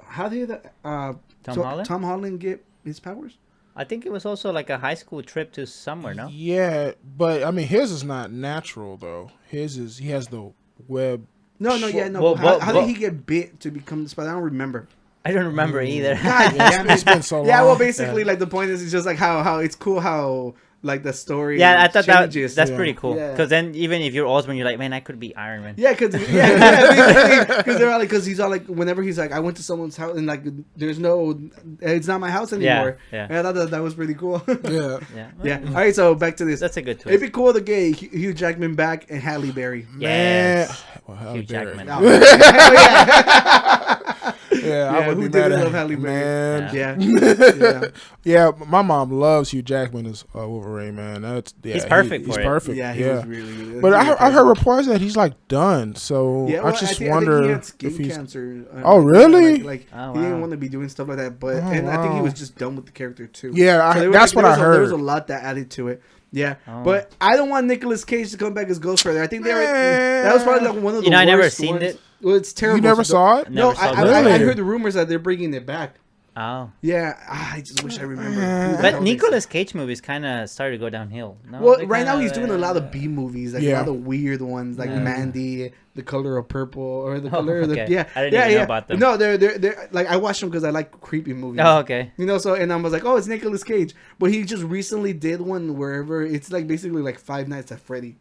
Tom Holland get his powers? I think it was also like a high school trip to somewhere, no? Yeah, but I mean his is not natural though. He has the web. No. How did he get bit to become the Spider? I don't remember. I don't remember either. God damn it. It's been so long. Yeah, well, basically, like the point is, it's just like how it's cool how like the story. Yeah, I thought changes. that's pretty cool. Yeah. Because then even if you're Osborn, you're like, man, I could be Iron Man. Yeah, because they're all like, because he's all like, whenever he's like, I went to someone's house and like, there's no, it's not my house anymore. Yeah. And I thought that was pretty cool. Yeah. Yeah. Yeah. All right, so back to this. That's a good twist. It'd be cool to get Hugh Jackman back and Halle Berry. Yes. Well, Halle Hugh Berry. Jackman. Oh, hell yeah. Yeah, I Yeah, would who be didn't mad at love Halle Berry? man. Yeah. Yeah, my mom loves Hugh Jackman as Wolverine, man. That's He's perfect for he's it. perfect. Yeah, he was really. But I heard reports that he's like done. So Yeah, well, I just think wonder he had skin if he's. cancer. Oh, really? Like Oh, he didn't wow. want to be doing stuff like that. But Oh, and I think he wow. was just done with the character too. Yeah, So they were that's what I There was a heard. lot that added to it. Yeah, Oh. but I don't want Nicolas Cage to come back as Ghost Rider. I think that was probably like one of the I never worst seen ones. it. Well, it's terrible. You never saw it? No, Never saw I Really? heard the rumors that they're bringing it back. Oh. Yeah, I just wish I remember. who the But hell they Nicolas Cage movies kind of started to go downhill. No, said. Well, They right now kinda, he's doing a lot of B movies, like a Yeah. lot of weird ones, like Yeah. Mandy, The Color of Purple, or The Oh, Color of the okay. yeah. I didn't yeah, even know yeah. about them. No, they're like I watched them because I like creepy movies. Oh, okay. You know, so and I was like, oh, it's Nicolas Cage, but he just recently did one wherever it's like basically like Five Nights at Freddy,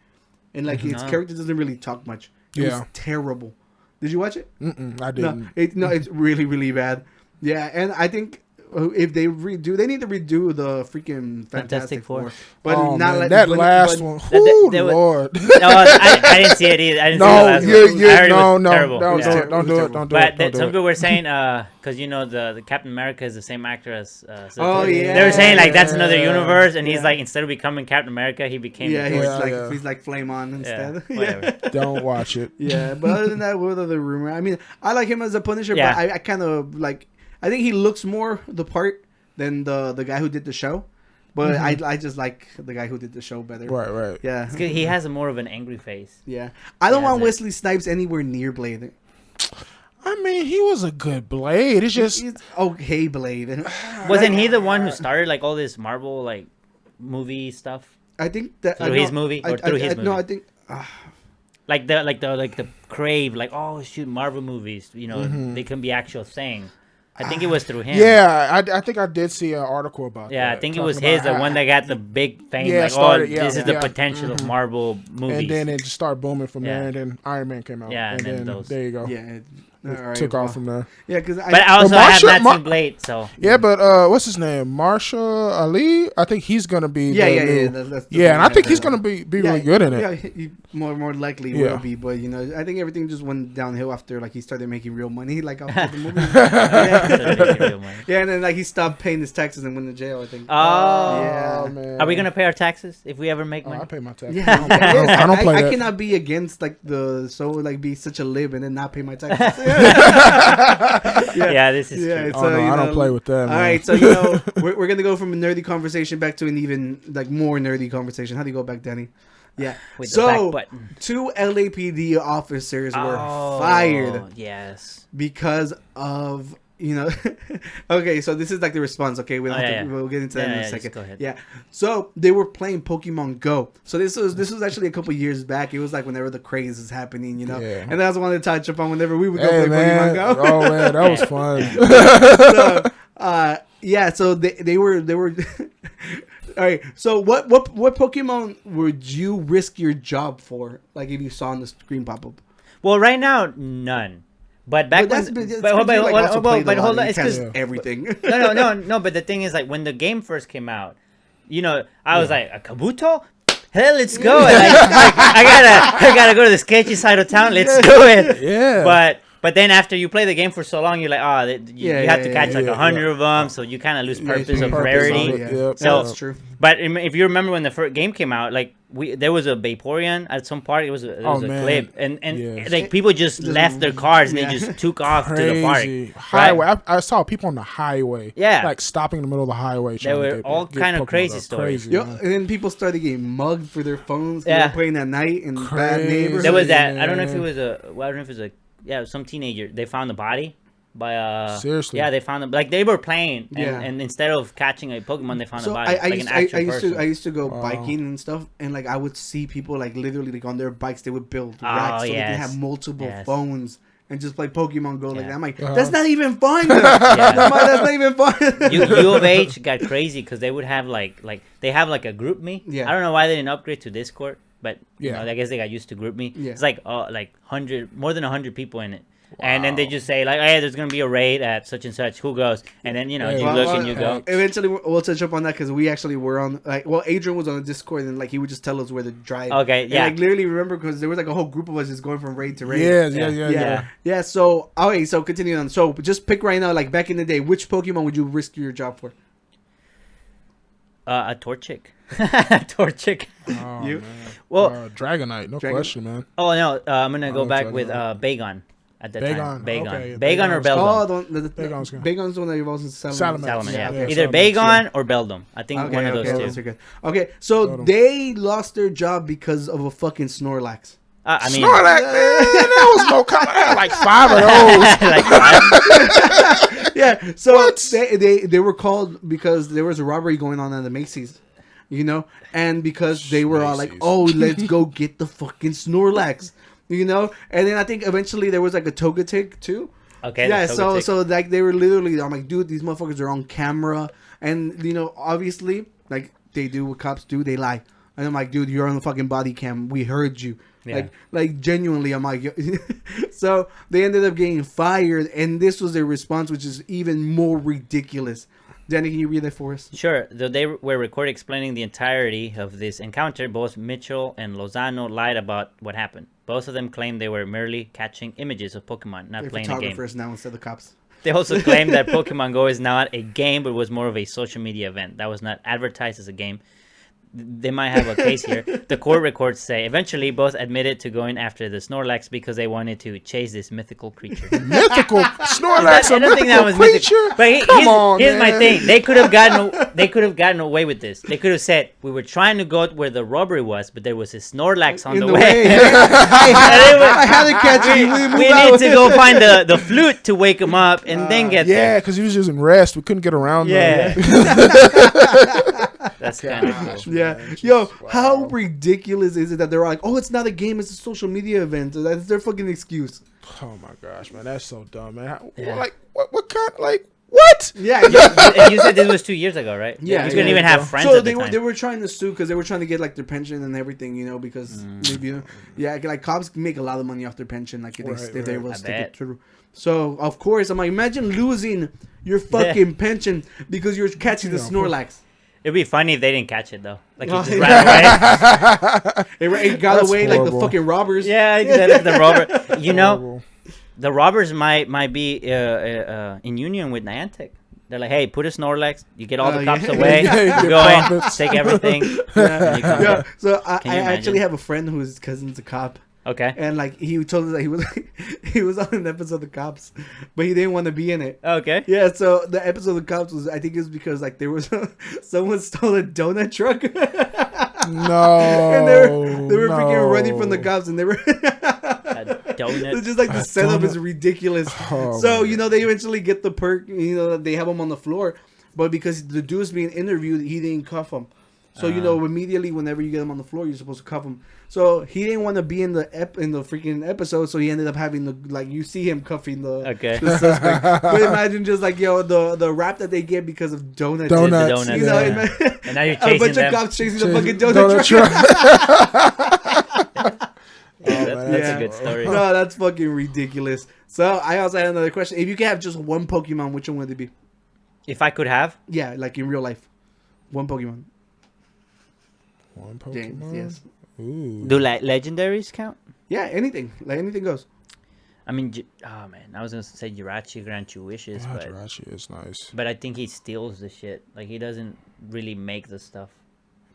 and like its No. character doesn't really talk much. It Yeah. was terrible. Did you watch it? I didn't. No, it's really really bad. Yeah, and I think if they they need to redo the freaking Fantastic Four. But Oh, not man, like that but- last but- one. That- Ooh, that was- Lord. No, I didn't see it either. I didn't see the No, last you, one. I heard no, it was no, terrible. no, Yeah. don't do it, Terrible. don't do But it, don't do some it. people were saying, because you know the Captain America is the same actor as. Oh, yeah. They were saying like that's another Yeah. universe, and he's Yeah. like instead of becoming Captain America, he became. Yeah, the he's Thor. like yeah. he's like Flame On Yeah, instead. whatever. Don't watch it. Yeah, but other than that, what other rumor? I mean, I like him as a Punisher, Yeah. but I kind of like. I think he looks more the part than the guy who did the show, but I just like the guy who did the show better. Right. Yeah. It's 'cause he has a more of an angry face. Yeah. I don't Yeah, want that- Wesley Snipes anywhere near Blade. I mean, he was a good Blade. It's just He's okay, Blade. Wasn't he the one who started like all this Marvel like movie stuff? I think that Through his movie or through his No, movie? I think. Like the crave, like oh shoot, Marvel movies, you know, they can be actual thing. I think it was through him. yeah. I think I did see an article about Yeah, that. I think it talking was his, about the one how- that got the big fame. Yeah, like, started- oh, yeah, this is the yeah. potential of Marvel movies. and then it just started booming from Yeah. there, and then Iron Man came out. Yeah, and and then then those. there you go. Yeah. All right, Took off from there. Yeah, because But I also have Marshall- not seen Blade, so Yeah, but what's his name? Marshall Ali. I think he's gonna be. Yeah, the yeah, new- yeah. That's the Yeah, and I thing. think he's gonna be really good in it. Yeah, he more likely Yeah. will be, but you know, I think everything just went downhill after like he started making real money, like after the movie. Yeah, and then like he stopped paying his taxes and went to jail. I think. Oh, Yeah. Man. Are we gonna pay our taxes if we ever make Oh, money? I pay my taxes. Yeah, I don't play I that. cannot be against like be such a lib and then not pay my taxes. Yeah, this is Yeah, true. it's, Oh, no, you I don't know, play with that. All Man. right, so you know we're gonna go from a nerdy conversation back to an even like more nerdy conversation. How do you go back, Danny? Yeah. With the So back button. 2 LAPD officers were Oh, fired Yes. because of okay, so this is like the response. Okay, we don't Oh, have yeah, to, yeah. we'll get into that Yeah, in a yeah, just second. go ahead. Yeah, so they were playing Pokemon Go. So this was actually a couple years back. It was like whenever the craze is happening, you know. Yeah. And that's what I wanted to touch upon whenever we would go Hey play man, Pokemon Go. oh man, that was fun. So they were all right. So what Pokemon would you risk your job for? Like if you saw on the screen pop up. Well, right now, none. But back But when, that's but hold because you, like, also play the hold on, lottery. it's You because can't do everything. no. But the thing is, like when the game first came out, you know, I was like a Kabuto. Hell, let's go! And, I gotta go to the sketchy side of town. Let's do it. Yeah. But then after you play the game for so long, you're like, you have to catch like yeah, 100 of them, so you kind of lose purpose of purpose rarity. of it, yep. So that's true. But if you remember when the first game came out, like there was a Vaporeon at some part. It was a man. clip, and Yes. like people just left their cars and they just took off to the park. Crazy highway. I saw people on the highway. Yeah. like stopping in the middle of the highway. They trying to were get- all get kind of Pokemon crazy up. stories. Crazy, Yo, man. and then people started getting mugged for their phones. Yeah. They were playing at night in bad Crazy. neighborhoods. There was that. I don't know if it Man. was some teenager. They found the body by Seriously? Yeah, they found them. Like they were playing, and, Yeah. and instead of catching a Pokemon, they found So a body, like an actual person. I used to go Wow. biking and stuff, and I would see people literally on their bikes they would build Oh, racks so they can yes. have multiple Yes. phones and just play Pokemon Go like Yeah. that. I'm like, that's not even fun. Yeah. That's not even fun. U of H got crazy because they would have like they have like a group me. Yeah. I don't know why they didn't upgrade to Discord, but you Yeah. know, I guess they got used to group me. Yeah. It's like more than 100 people in it. And then they just say like, hey, there's gonna be a raid at such and such. Who goes? And then you know Yeah. you Well, look and you go. Eventually, we'll touch up on that because we actually were on. Adrian was on the Discord and like he would just tell us where to drive. Okay, And, yeah. like literally remember because there was like a whole group of us just going from raid to raid. Yeah. So okay, so continuing on. So just pick right now, like back in the day, which Pokemon would you risk your job for? A Torchic. Torchic. Oh, You? man. Well, Dragonite, no question, man. oh no, I'm gonna go love back with Dragonite. Bagon at the time. Bagon, Bagon. okay, Bagon or Bagon's- Beldum. Bagon's good. Bagon's the one that evolves in Salamence. Salamence, yeah. Yeah, Either Salamence, Bagon or Beldum. I think one of those two. those are good. Okay, so Beldum. they lost their job because of a fucking Snorlax. I mean, Snorlax, man, there was no comment. I had like 5 of those. like, Yeah, so they were called because there was a robbery going on at the Macy's, you know, and because they were all like, Macy's. "Oh, let's go get the fucking Snorlax," you know, and then I think eventually there was like a Togetic too. okay. Yeah, the so Togetic. like they were literally, I'm like, dude, these motherfuckers are on camera, and you know, obviously, like they do what cops do, they lie, and I'm like, dude, you're on the fucking body cam, we heard you. Yeah. Like genuinely, I'm like, so they ended up getting fired, and this was their response, which is even more ridiculous. Danny, can you read that for us? Sure. Though they were recorded explaining the entirety of this encounter, both Mitchell and Lozano lied about what happened. Both of them claimed they were merely catching images of Pokemon, not They're playing a game. photographers now instead of cops. They also claimed that Pokemon Go is not a game, but was more of a social media event that was not advertised as a game. They might have a case here. The court records say eventually both admitted to going after the Snorlax because they wanted to chase this mythical creature. Mythical Snorlax, I a don't think that mythical was creature. mythical. But Come on, here's my man. thing. They could have gotten away with this. They could have said we were trying to go where the robbery was, but there was a Snorlax on In the way. I had to catch you. We need to go find the flute to wake him up and then get Yeah, there. because he was just in rest. We couldn't get around. Yeah. Them. That's kind of cool. Yeah, yo, how ridiculous is it that they're like, oh, it's not a game, it's a social media event. That's their fucking excuse. Oh my gosh, man, that's so dumb, man. Like, what kind? Like, what? Yeah, And you said this was 2 years ago, right? Yeah, You couldn't yeah. even have friends so at the they were time. they were trying to sue because they were trying to get like their pension and everything, you know, because maybe like cops make a lot of money off their pension, like if they able to I stick it bet. through. So of course I'm like, imagine losing your fucking pension because you're catching the Snorlax. It'd be funny if they didn't catch it though. Like he Oh, just yeah. ran away. It got That's away like the horrible. fucking robbers. Yeah, exactly. The robber. You know, Horrible. the robbers might be in union with Niantic. They're like, hey, put a Snorlax. You get all the cops yeah. away. Yeah, You get go in, profits. take everything. Yeah. and you come Yeah. back. So I Can you actually imagine? have a friend whose cousin's a cop. Okay. And like he told us that he was on an episode of the Cops, but he didn't want to be in it. Okay. Yeah, so the episode of the Cops was, I think it was because like there was someone stole a donut truck. No. And they were freaking running from the cops, and they were A donut. it's just like the setup is ridiculous. Oh, So my they eventually get the perk. They have him on the floor, but because the dude's being interviewed, he didn't cuff him. So immediately whenever you get him on the floor, you're supposed to cuff him. So he didn't want to be in the freaking episode, so he ended up having you see him cuffing the suspect. But imagine just the rap that they get because of donuts. Donuts. Donuts, Yeah. And now you're A chasing bunch them. of cops chasing the fucking donut truck. That's a good story. No, that's fucking ridiculous. So I also had another question. If you could have just one Pokemon, which one would it be? If I could have, Yeah, like in real life. One Pokemon. One James, Pokemon. yes. Ooh. do legendaries count? Yeah, anything. Like anything goes. I mean, oh man, I was gonna say Jirachi grant you wishes, Yeah, but Jirachi is nice. I think he steals the shit. Like he doesn't really make the stuff.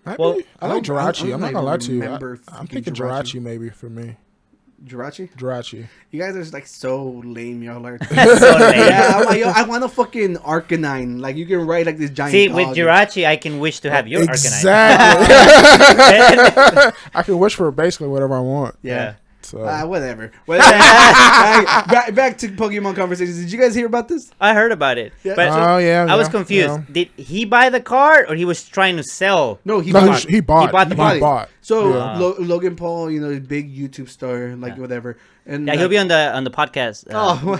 Maybe. Well, I like Jirachi. I'm not gonna lie to you. remember I'm fucking thinking Jirachi. Jirachi maybe for me. Jirachi? Jirachi. You guys are like so lame, y'all are. So lame. Yeah, I'm like, yo, I want a fucking Arcanine. Like you can ride like this giant See, dog. with Jirachi, I can wish to have your Exactly. Arcanine. I can wish for basically whatever I want. Yeah. So Whatever. Back to Pokemon conversations. Did you guys hear about this? I heard about it. Yeah. But I was confused. Yeah. Did he buy the card or he was trying to sell? No, he No, bought. he bought. He bought the He bought it. So Yeah. Logan Paul, big YouTube star, whatever. And Yeah, he'll be on the podcast. Oh,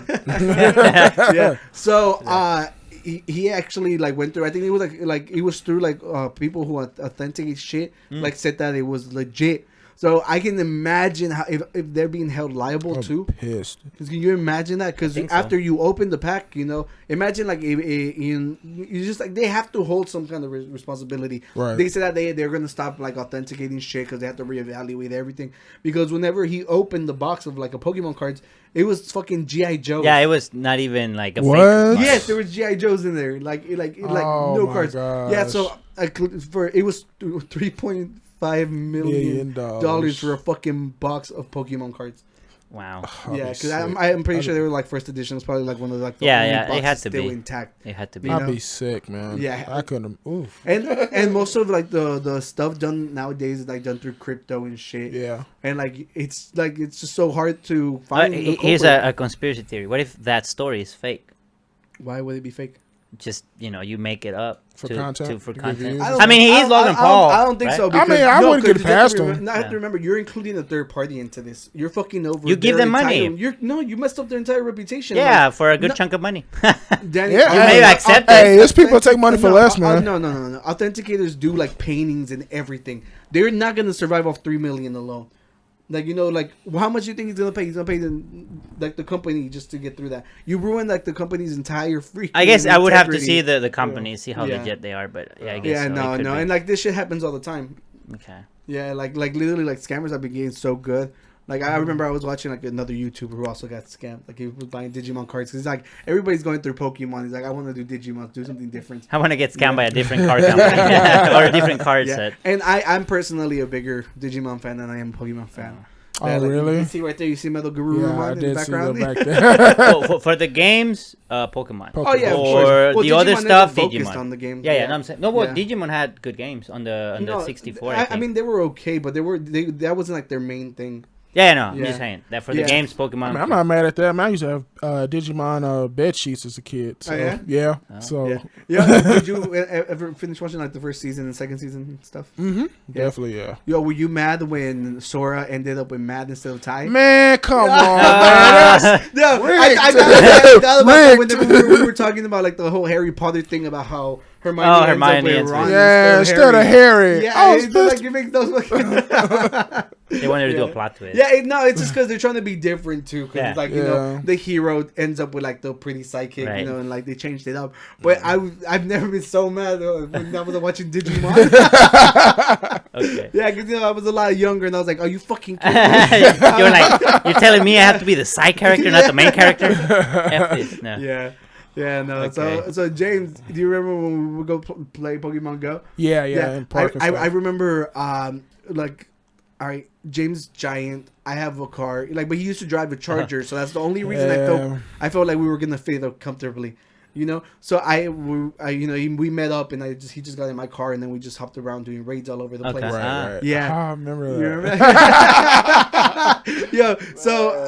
yeah. So he actually went through. I think it was it was through people who authenticate shit. Said that it was legit. So I can imagine how if they're being held liable too. Pissed. Cause can you imagine that? Because after you open the pack, imagine you just they have to hold some kind of responsibility. Right. They said that they're gonna stop authenticating shit because they have to reevaluate everything. Because whenever he opened the box of a Pokemon cards, it was fucking GI Joe. Yeah, it was not even a What? fake. Yes, there was GI Joes in there, Oh no my cards. gosh. Yeah, so it was $3.5 million for a fucking box of Pokemon cards. Wow. Yeah, because I'm pretty sure they were first edition. It's probably one of the Yeah, only yeah, it boxes had to still be. intact. It had to be. I'd be sick, man. Yeah. I couldn't. Oof. And most of the stuff done nowadays is done through crypto and shit. Yeah. And it's just so hard to find. the Here's culprit. a conspiracy theory. What if that story is fake? Why would it be fake? Just you make it up For to, content? for To content. reviews? I mean, he's Logan Paul. I don't think right? so. I mean, Because, I wouldn't get 'cause you have past to him. remember, I have to remember, you're including a third party into this. You're fucking over. You give their them money. You messed up their entire reputation. Yeah, for a good chunk of money. Danny, Yeah, You may accept it. Hey, there's people take money for less, man. No. Authenticators do paintings and everything. They're not gonna survive off $3 million alone. How much do you think he's gonna pay? He's gonna pay the company just to get through that. You ruined the company's entire freaking. I guess I would have to integrity. see the company, see how Yeah. legit they are. But yeah, I guess. Yeah, so. It no, could be. and this shit happens all the time. Okay. Yeah, literally, scammers have been getting so good. I remember I was watching another YouTuber who also got scammed. He was buying Digimon cards because he's everybody's going through Pokemon. He's I want to do Digimon, do something different. I want to get scammed by a different card company or a different card Yeah, set. and I'm personally a bigger Digimon fan than I am a Pokemon fan. Oh, really? You see right there, you see Metal Guru Yeah, I in the did see that background. back there. For the games, Pokemon. Oh yeah, of Or course. Well, the other Digimon stuff, isn't focused Digimon. on the game. Yeah, no, I'm saying no. Well, Yeah. Digimon had good games on the 64. I mean, they were okay, but that wasn't their main thing. Yeah, no, I'm Yeah. just saying that for the Yeah. games, Pokemon. I'm not mad at that. I used to have Digimon bed sheets as a kid. So, Oh, yeah? Yeah. Oh. So Did you ever finish watching the first season and second season and stuff? definitely, yeah. Yo, were you mad when Sora ended up with Mad instead of Ty? Man, come on, man. No, Rigged. I thought about that Rigged. whenever we were talking about the whole Harry Potter thing about how Hermione ends Hermione up with ends Ron with- Yeah, instead of Harry. Yeah, I was it's pissed. you make those. They wanted to do a Yeah. plot twist. Yeah, it's just because they're trying to be different too. Because Yeah. Yeah. the hero ends up with the pretty sidekick, Right. and they changed it up. But I've never been so mad when I was watching Digimon. Okay. Yeah, because I was a lot younger, and I was like, "Are you fucking kidding me?" You're telling me I have to be the side character, not the main character? F this. No. Yeah, no. Okay. So James, do you remember when we would go play Pokemon Go? Yeah, in park and I stuff. remember, all right, James Giant. I have a car, but he used to drive a Charger, so that's the only reason Yeah. I felt like we were gonna fit up comfortably, So we met up, and he just got in my car, and then we just hopped around doing raids all over the Okay. place. Right. Yeah. Ah, I remember that. You remember? Yo, so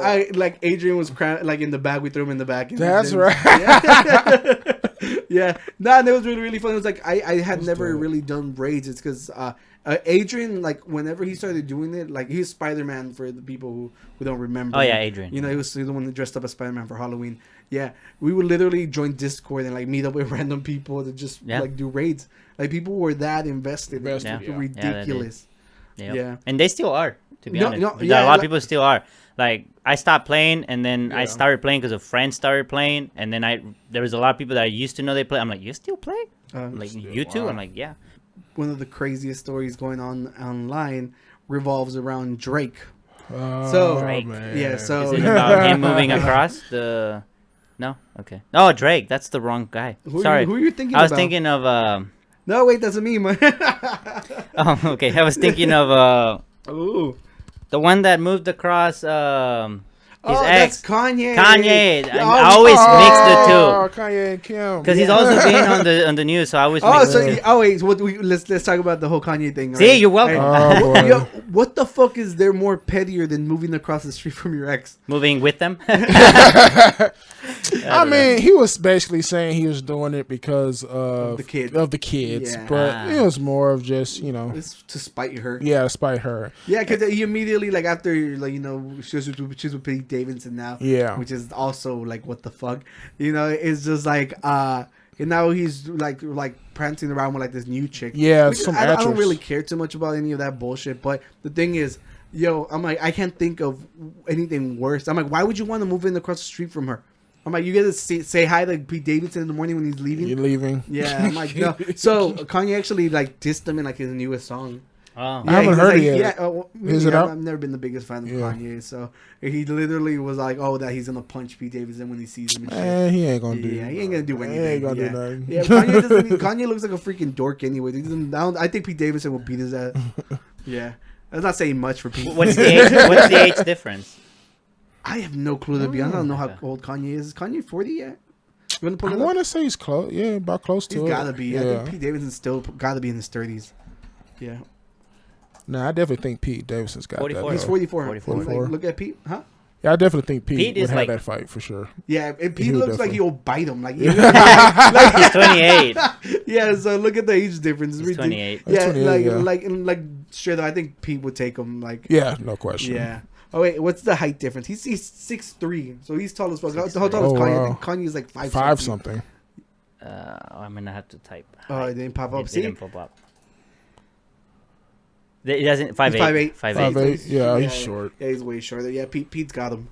Adrian was in the back. We threw him in the back. And That's then- right. Yeah. Yeah. Nah, and it was really, really fun. It was I had never dope. really done raids. It's because Adrian, whenever he started doing it, he was Spider-Man for the people who don't remember. Oh, yeah, Adrian. He was the one that dressed up as Spider-Man for Halloween. Yeah. We would literally join Discord and meet up with random people to just do raids. People were that invested. Invested, It's yeah. ridiculous. Yep. Yeah. And they still are, to be No, honest. no, a yeah, lot of people still are. I stopped playing, and then I Yeah. started playing because a friend started playing, and then there was a lot of people that I used to know they play. I'm like, you still play? You too? wow. I'm like, yeah. One of the craziest stories going on online revolves around Drake. So- Drake. Man. Yeah, so- Is it about him moving across the... No? Okay. Oh, Drake. That's the wrong guy. Sorry. Who are you thinking I was about? thinking of... No, wait, that's a meme. Oh, okay. I was thinking of Ooh. the one that moved across... His that's ex. Kanye. Kanye. Oh, I always mix the Oh, two. Kanye and Kim. Because he's also been on the news, so I always Oh, mix so the two. wait. So let's talk about the whole Kanye thing. See, right? you're welcome. Oh, boy. Yo, what the fuck is there more pettier than moving across the street from your ex? Moving with them. I mean, he was basically saying he was doing it because of the kid. of the kids, Yeah. but it was more of just It's to spite her. yeah, spite her. Yeah, because he immediately like after she's with Pete Davidson now. Yeah. which is also like what the fuck, it's just like and now he's like prancing around with like this new chick. Yeah, Which some I don't actress. really care too much about any of that bullshit. But the thing is, I'm like I can't think of anything worse. I'm like, why would you want to move in across the street from her? I'm like, you gotta say hi to Pete Davidson in the morning when he's leaving. You're leaving. Yeah, I'm like, no. So Kanye actually like dissed him in like his newest song. Oh. I haven't he's heard like, it yet. Yeah, Is it out? I've never been the biggest fan of Yeah. Kanye, so he literally was like, "Oh, that he's gonna punch Pete Davidson when he sees him." And shit. He ain't gonna do. Yeah, he ain't gonna do anything. He ain't gonna yeah. do nothing. Yeah, Kanye looks like a freaking dork anyway. I think Pete Davidson will beat his ass. Yeah, that's not saying much for Pete. What's the age difference? I have no clue to be honest. I don't know how Okay. old Kanye is. Is Kanye 40 yet? You want to I pull it want up? to say he's close. Yeah, about close to He's it. gotta be. Yeah. I think Pete Davidson's still gotta be in his 30s. Yeah, Nah, I definitely think Pete Davidson's got 44. that. he's though. 44. 44. Like, look at Pete, huh? Yeah, I definitely think Pete Pete would is have like- that fight for sure. Yeah, and Pete He would looks like definitely. he'll bite him. Like, He's 28. yeah. So look at the age difference. It's He's ridiculous. 28. Yeah, 28, like, yeah. like straight up, I think Pete would take him. Like, Yeah, no question. yeah. Oh wait, what's the height difference? He's 6'3", so he's tall as fuck. How tall is Oh, Kanye? I wow. think Kanye's like 5 5 something. something. I'm gonna have to type. Oh, it didn't pop up. It See, didn't pop up. It doesn't. 5'8". 5'8". 5'8". Yeah, he's short. Yeah, he's way shorter. Yeah, Pete's got him.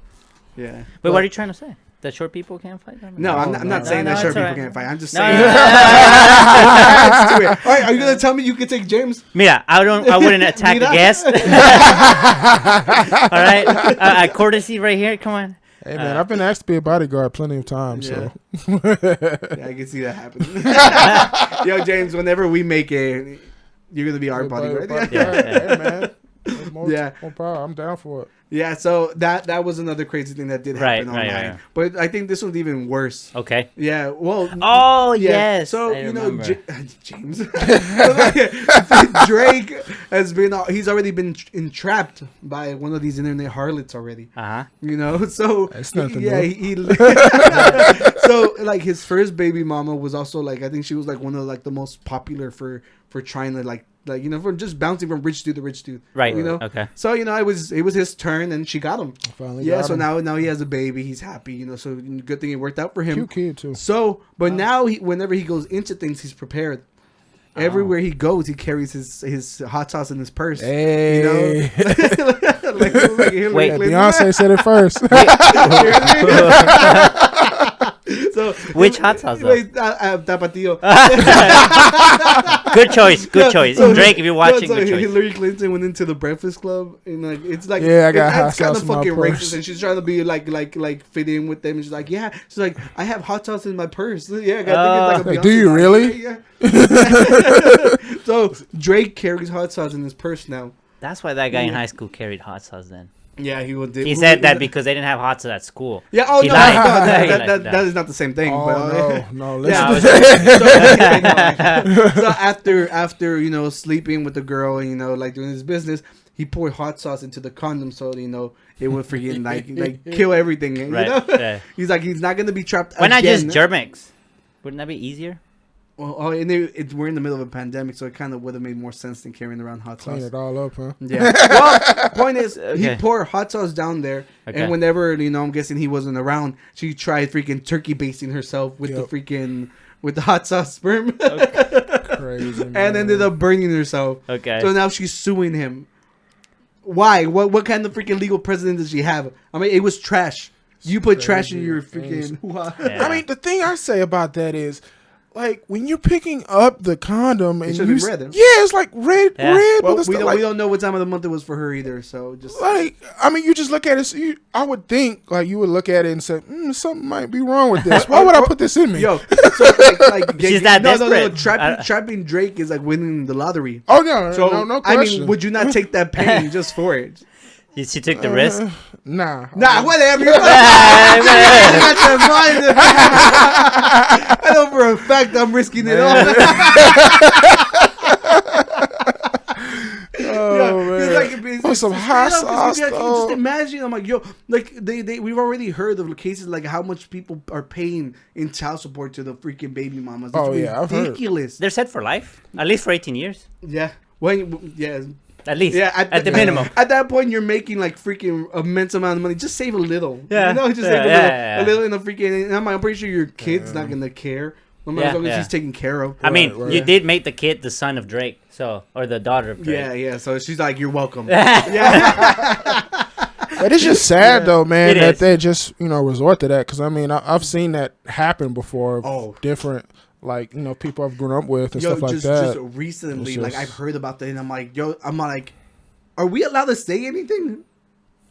Yeah. Wait, what are you trying to say? That short people can't fight? No, I'm not no, saying that no, short it's people alright. can't fight. I'm just No, saying. no, no. Adds to it. All right, are you gonna tell me you could take James? Mira, I wouldn't attack Mira? a guest. All right, courtesy right here. Come on. Hey man, I've been asked to be a bodyguard plenty of times. Yeah. So Yeah, I can see that happening. Yo, James, whenever we make it, you're gonna be our bodyguard. bodyguard. Yeah. Hey man, more, Yeah. more power. I'm down for it. Yeah, so that was another crazy thing that did happen Right, online. right. But I think this one's even worse. Okay. Yeah, well. Oh yeah. yes. So I you know, remember. James Drake has been. He's already been entrapped by one of these internet harlots already. Uh-huh. You know, so That's nothing yeah, new. so like his first baby mama was also like, I think she was like one of like the most popular for trying to like for just bouncing from rich dude to rich dude. Right. You know. Okay. So it was his turn and she got him. Finally Yeah. got So him. now he has a baby. He's happy. So good thing it worked out for him. Cute kid too. So, but now whenever he goes into things, he's prepared. Everywhere he goes, he carries his hot sauce in his purse. Hey, You know, like Hillary Wait, Yeah, Clinton. Beyonce said it first. So Which hot sauce, though? Wait, Tapatio. Good choice. Good choice. So- Drake, if you're watching, so good choice. Hillary Clinton went into the Breakfast Club, and like it's like Yeah, I got hot it's kind sauce of in my fucking purse. racist, and she's trying to be like fit in with them, and she's like, yeah, she's like, I have hot sauce in my purse. Yeah, I got Like, do you line. really? Yeah. yeah. So Drake carries hot sauce in his purse now. That's why that guy in high school carried hot sauce then. Yeah, he would. He said that because they didn't have hot sauce at school. Yeah. Oh He no, lied. that, He that, lied. that, that is not the same thing. Oh but, no, Yeah, listen. so after sleeping with the girl and like doing his business, he poured hot sauce into the condom so it would freaking like kill everything. You Right, know? yeah. He's like he's not gonna be trapped. Why not just again. Germex? Wouldn't that be easier? Well, and we're in the middle of a pandemic, so it kind of would have made more sense than carrying around hot Clean sauce. it all up, huh? Yeah. Well, point is, he Okay. poured hot sauce down there, Okay. and whenever I'm guessing he wasn't around, she tried freaking turkey basting herself with Yep. with the hot sauce sperm, Crazy. and man. ended up burning herself. Okay. So now she's suing him. Why? What kind of freaking legal precedent does she have? I mean, it was trash. You put trash in your freaking. Yeah. I mean, the thing I say about that is, like, when you're picking up the condom and should've you, been red, huh? yeah, it's like red. Yeah. Well, with the we stuff, don't like, we don't know what time of the month it was for her either. So just like, I mean, you just look at it. So I would think like you would look at it and say, something might be wrong with this. Why would I put this in me? yo, so like She's that no, desperate. Trapping Drake is like winning the lottery. Oh no, So no I question. mean, would you not take that pain just for it? She took the risk. Nah. Nah, whatever. You got that mind. I know for a fact I'm risking it all. Oh man. It's some hot sauce, though. Just imagine. I'm like, yo, like we've already heard of cases like how much people are paying in child support to the freaking baby mamas. It's I've heard. ridiculous. They're set for life, at least for 18 years. Yeah. Yeah. At least. Yeah. At the minimum. At that point, you're making like freaking immense amount of money. Just save a little. Yeah. You know, just save a little in the freaking. And I'm pretty sure your kid's not gonna care. As long as he's taken care of. I mean, you did make the kid the son of Drake, or the daughter of Drake. Yeah. So she's like, you're welcome. But it's just sad though, man, that is. they just resort to that. Because I mean, I've seen that happen before. Oh. Different, like people I've grown up with and stuff like just that. Just recently, like I've heard about that, and I'm like, are we allowed to say anything?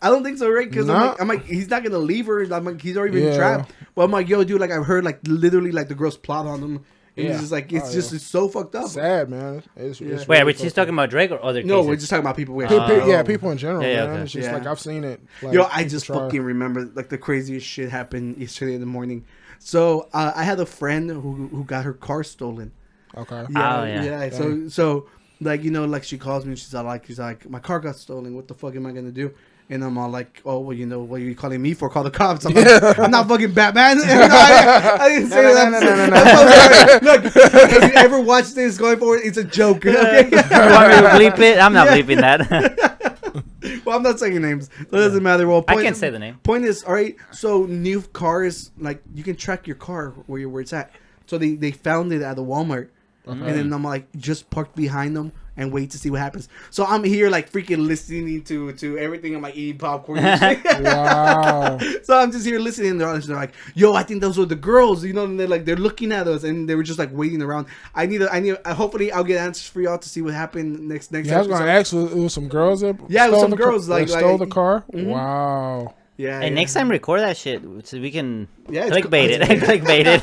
I don't think so, right? Because I'm like, he's not gonna leave her. I'm like, he's already been trapped. But I'm like, yo, dude, like I've heard like literally like the girl's plot on him. And it's just like it's it's so fucked up. Sad, man. It's Wait, really are we just talking about Drake or other cases? No, we're just talking about people. People in general, man. okay. It's just like I've seen it. Like, Yo, I just fucking remember like the craziest shit happened yesterday in the morning. So I had a friend who got her car stolen. Okay. Yeah. So like like she calls me and she's like my car got stolen. What the fuck am I gonna do? And I'm all like, oh, well, what are you calling me for? Call the cops. I'm, like, I'm not fucking Batman. I didn't say that. No. Look, if you ever watch this going forward, it's a joke. Okay? You want me to bleep it? I'm not bleeping that. Well, I'm not saying names. So it doesn't matter. Well, I can't say the name. Point is, all right, so new cars, like, you can track your car where it's at. So they found it at a Walmart. And then I'm like, just parked behind them and wait to see what happens. So I'm here like freaking listening to everything. I'm like eating popcorn and shit. Wow. So I'm just here listening. They're like, yo, I think those were the girls, and they're looking at us and they were just like waiting around. I need hopefully I'll get answers for y'all to see what happened next I was gonna ask, it was some girls there. Yeah, it was some girls that stole the car. Mm-hmm. Wow. Yeah. Hey, next time record that shit so we can clickbait it. Clickbait it.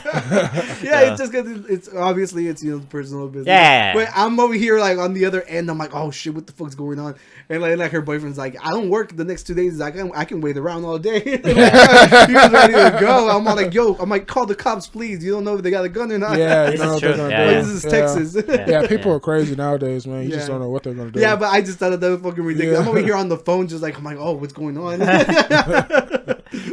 Yeah, it's just because it's obviously personal business. Yeah. But I'm over here like on the other end. I'm like, oh shit, what the fuck's going on? And like her boyfriend's like, I don't work the next 2 days. I can wait around all day. He was ready to go. I'm all like, yo, I'm like, call the cops, please. You don't know if they got a gun or not. Yeah, you don't know if they're gonna do. This is Texas. Yeah, people are crazy nowadays, man. You just don't know what they're gonna do. Yeah, but I just thought that was fucking ridiculous. I'm over here on the phone, just like, I'm like, oh, what's going on?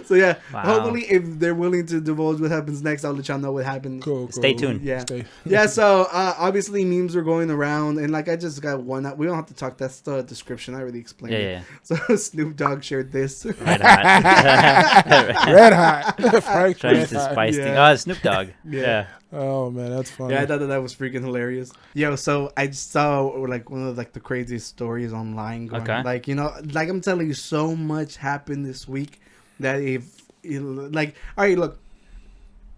So yeah, hopefully if they're willing to divulge what happens next, I'll let y'all know what happens. Cool. Stay tuned. Yeah. Yeah, so obviously memes are going around, and like I just got one. We don't have to talk. That's the description. I already explained it. Yeah. So Snoop Dogg shared this. Red hot. Red hot. Frank's Trying red to hot. spice Yeah. things. Oh, Snoop Dogg. Yeah. Oh man, that's funny. Yeah, I thought that was freaking hilarious. Yo, so I just saw like one of like the craziest stories online going. Okay. Like like I'm telling you, so much happened this week that like, all right, look.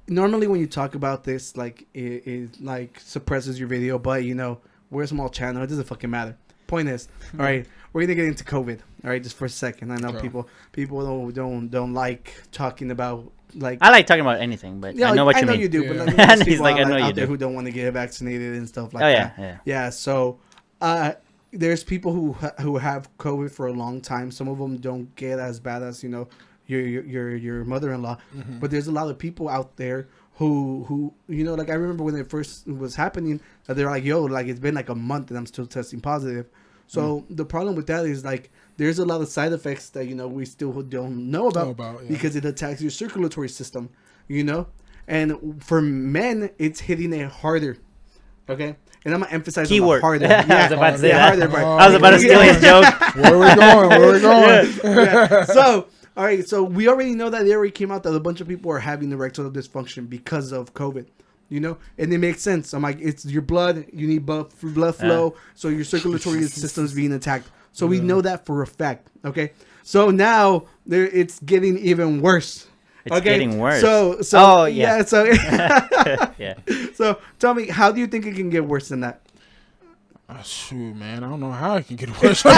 Normally when you talk about this, like it like suppresses your video, but we're a small channel. It doesn't fucking matter. Point is, all right, we're gonna get into COVID. All right, just for a second. I know people don't like talking about. Like, I like talking about anything, but I know what you mean. I know you do, Yeah. but like, He's like, I know you do. who don't want to get vaccinated and stuff like that. that. Yeah. So, there's people who have COVID for a long time. Some of them don't get as bad as your mother-in-law, but there's a lot of people out there who like I remember when it first was happening, they're like, yo, like it's been like a month and I'm still testing positive. So the problem with that is like there's a lot of side effects that we still don't know about, because it attacks your circulatory system, and for men it's hitting it harder. Okay, and I'm gonna emphasize keyword harder. I was about to say that. Harder part. I was about to steal his joke. Where are we going? Yeah. So all right, so we already know that it already came out that a bunch of people are having erectile dysfunction because of COVID. And it makes sense. I'm like, it's your blood. You need blood flow, so your circulatory system is being attacked. So we know that for a fact. Okay, so now it's getting even worse. It's getting worse. So yeah. So Yeah. So tell me, how do you think it can get worse than that? Shoot, man, I don't know how it can get worse. You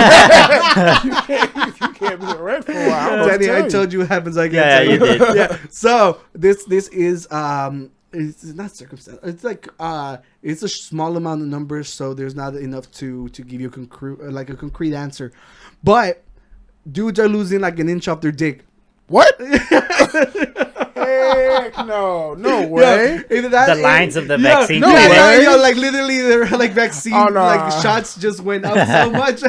can't be erect for a while. Danny, I told you what happens. I can't Yeah, tell you did. Yeah. So this is it's not circumstance. It's like it's a small amount of numbers, so there's not enough to give you a concrete answer. But dudes are losing like an inch off their dick. What? Heck no. No way. Either that, The lines of the yeah, vaccine. No yeah, way. yeah, like literally, their like vaccine, Oh, no. like shots just went up so much.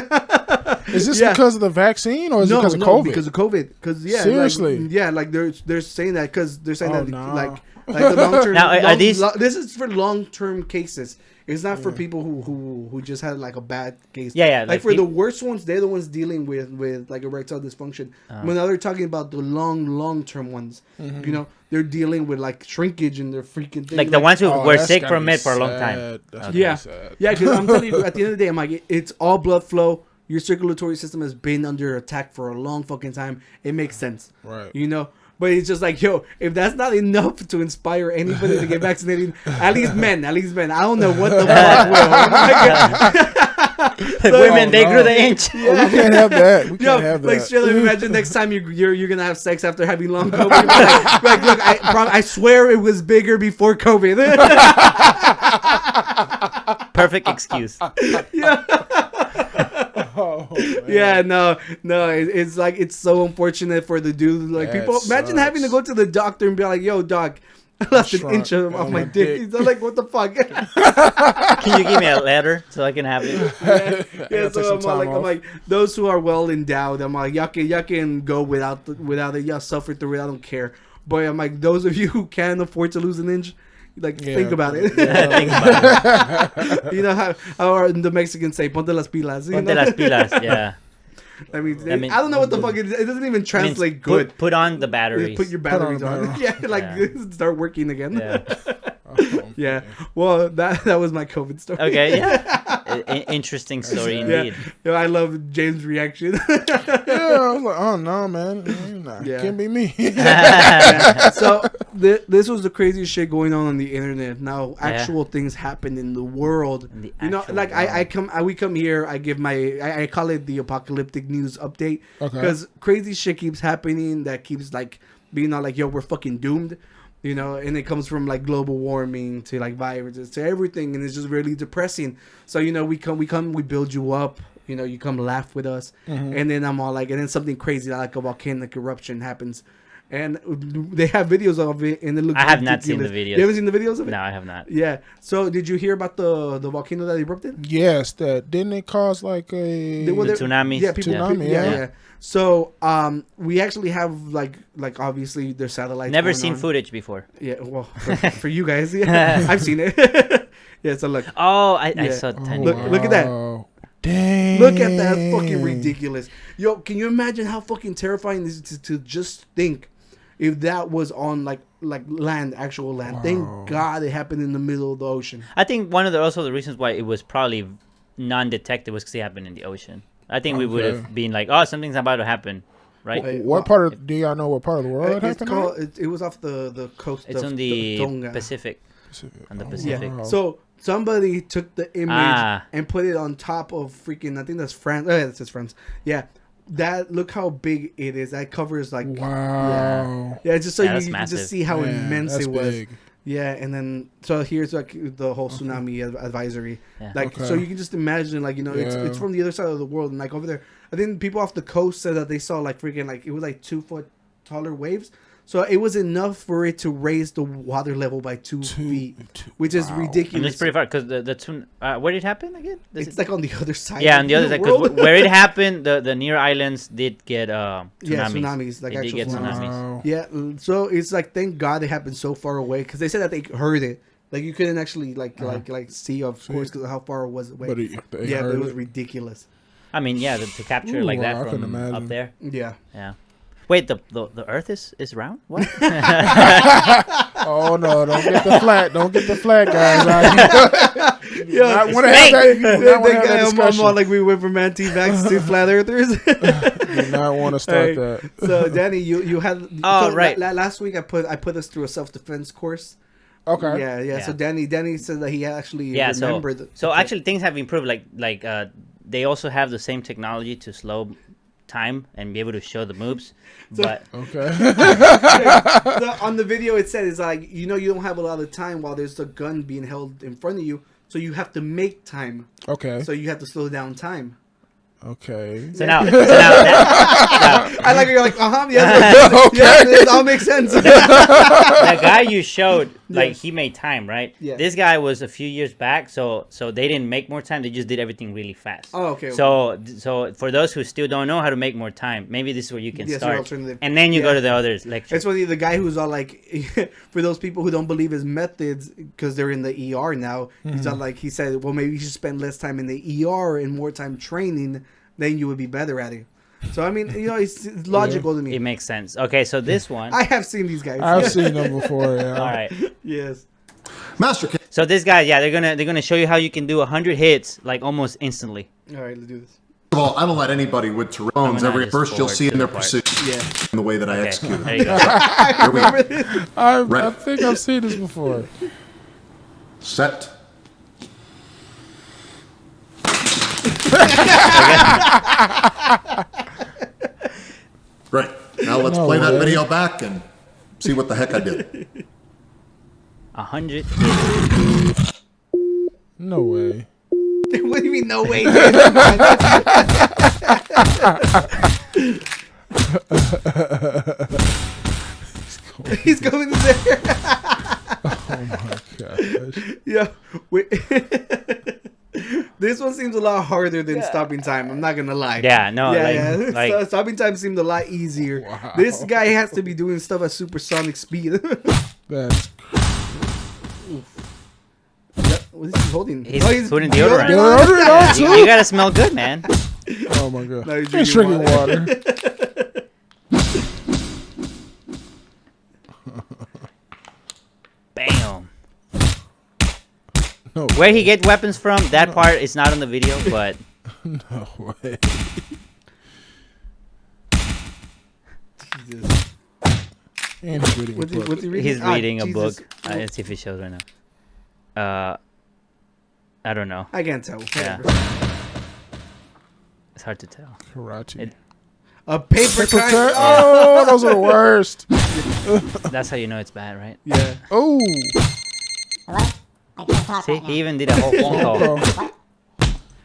Is this Yeah. because of the vaccine or is it because of COVID? because of COVID. Because Seriously? like they're saying that because they're saying Oh, that no. like the long term. Now, are these- this is for long term cases. It's not for people who just had like a bad case. Yeah, Like, like for the peop- worst ones, they're the ones dealing with like erectile dysfunction. When they're talking about the long term ones, you know, they're dealing with like shrinkage and their freaking thing. Like the ones who Oh, were that's sick gotta from be it for a long sad. time. That's gotta Yeah, be sad. yeah. Because I'm telling you, at the end of the day, I'm like, it's all blood flow. Your circulatory system has been under attack for a long fucking time. It makes sense, Right. you know. But it's just like, yo, if that's not enough to inspire anybody to get vaccinated, at least men. I don't know what the fuck will. Women, they no. grew the inch. Oh, we can't have that. We Yo, can't have like that. straight up, imagine next time you're gonna have sex after having long COVID. Like, look, I swear it was bigger before COVID. Perfect excuse. Oh, man. Yeah, no, it's like it's so unfortunate for the dude. Like That people, imagine having to go to the doctor and be like, "Yo, doc, I lost an Shrunk inch off on my my dick." dick. He's like, "What the fuck?" Can you give me a letter so I can have it? Yeah, Take some so time I'm off. like, those who are well endowed, I'm like, y'all can go without it. Y'all suffer through it. I don't care. But I'm like, those of you who can afford to lose an inch, like, Yeah. think about it. Think about it. You know how the Mexicans say, "Ponte las pilas." You Ponte know? las pilas. Yeah. I mean, mean- I don't know what the fuck it doesn't even Means translate good. Put on the Just batteries. put your batteries on on. the battery. Yeah, like start working again. Yeah. Oh, Yeah. Well, that was my COVID story. Okay. Yeah. Interesting story Yeah. indeed. Yo, I love James' reaction. Yeah, I was like, oh no, man, nah, Yeah. can't be me. So this was the craziest shit going on the internet. Now, actual things happen in the world. In the You know, actual like we come here. I give I call it the apocalyptic news update Okay. because crazy shit keeps happening that keeps like being all like, yo, we're fucking doomed. You know, and it comes from like global warming to like viruses to everything, and it's just really depressing. So you know, we build you up. You know, you come laugh with us, and then I'm all like, and then something crazy like a volcanic eruption happens, and they have videos of it, and it looks. I have not seen ridiculous. the videos. You haven't seen the videos of it? No, I have not. Yeah. So did you hear about the volcano that erupted? Yes, that didn't it cause like a Well, The there- tsunamis. Yeah, people. Tsunami, Yeah, yeah. yeah. So we actually have like obviously there's satellites. Never going seen on. footage before. Yeah, well, for you guys, yeah, I've seen it. Yeah, so look, Oh, I Yeah. saw tiny. Look at that. Wow. Dang. look at that, fucking ridiculous. Yo, can you imagine how fucking terrifying this is to just think if that was on like land, actual land? Thank God it happened in the middle of the ocean. I think one of the reasons why it was probably non-detected was because it happened in the ocean. I think we would Okay. have been like, oh, something's about to happen, right? Wait, What part of do y'all know what part of the world it It's happened? called. It was off the coast. It's of on the Tonga. Pacific. On the Oh, Pacific. Yeah. wow. So somebody took the image Ah. and put it on top of freaking. I think that's France. Oh, yeah, that's just France. Yeah. That look how big it is. That covers like. Wow. Yeah, just so Yeah, you that's can massive. just see how Man, immense that's it was. big. Yeah, and then so here's like the whole tsunami advisory. Yeah. Like so Okay. you can just imagine like it's Yeah. from the other side of the world and like over there. I think people off the coast said that they saw like freaking like it was like 2 foot taller waves. So it was enough for it to raise the water level by 2 feet, which is wow. And ridiculous. it's pretty far because where did it happen again? It's like on the other side. yeah, of on the other side. world. Because where it happened, the near islands did get tsunamis. Yeah, tsunamis, like They did actual get tsunamis. tsunamis. Yeah, so it's like thank God it happened so far away because they said that they heard it. Like you couldn't actually like see of course because of how far it was away. But they yeah, but heard it was it. ridiculous. I mean, yeah, to capture it Ooh, like I that couldn't from imagine. up there. Yeah. Yeah. Wait, the Earth is round? What? Oh no! Don't get the flat. Don't get the flat, guys. Yeah, I want to have that. You do not want to have that I'm discussion. all like we went from anti-vax to flat earthers. Do not want to start Alright, that. So Danny, you had Oh, right. last week I put us through a self-defense course. Okay. Yeah. So Danny said that he actually Yeah, remembered. so actually things have improved. Like they also have the same technology to slow time and be able to show the moves. So- But Okay. So on the video it said it's like you don't have a lot of time while there's a gun being held in front of you, so you have to make time. Okay. So you have to slow down time. Okay. So now, I like it. You're like, yeah, Okay. yeah, it all makes sense. the guy you showed, like Yes. he made time, right? Yeah. This guy was a few years back, so they didn't make more time. They just did everything really fast. Oh, okay. So for those who still don't know how to make more time, maybe this is where you can Yes, your start, alternative. and then you Yeah. go to the others lecture. It's funny, the guy who's all like, for those people who don't believe his methods because they're in the ER now, he's all like, he said, well, maybe you should spend less time in the ER and more time training, then you would be better at it. So, I mean, it's logical to me. It makes sense. Okay, so this one. I have seen these guys. I've seen them before. Yeah. All right. Yes. Master So this guy, yeah, they're gonna show you how you can do 100 hits like almost instantly. All right, let's do this. of all, I don't let anybody with I'm Tyrones gonna ever just first. You'll forward see to in their the part. precision Yeah. in the way that I Okay, execute there it. you go. Here we Remember go. this? I Ready. think I've seen this before. Set. Great. Now let's No play that way. video back and see what the heck I did. 100 hits. No way. What do you mean, no way? Come on. He's coming there. Oh my gosh. Yeah. Wait. This one seems a lot harder than stopping time. I'm not gonna lie. Yeah, no, Yeah, like- yeah. like- So stopping time seemed a lot easier. Wow. This guy has to be doing stuff at supersonic speed. That's What is he holding? He's putting deodorant. Deodorant on, too? You gotta smell good, man. oh my god. No, he's He's drinking drinking water. Bam. No Where he get weapons from, that part is not on the video, but No way. Jesus. And he's reading a What's he, book. what's he reading? he's reading a Jesus. book. Let's see if it shows right now. I don't know. I can't tell. Yeah. Whatever. It's hard to tell. Karate. It- A paper Paper cut. cut? Oh, those are the worst. That's how you know it's bad, right? Yeah. Oh. Hello? I can't talk See, right now. he even did a whole phone call. Oh.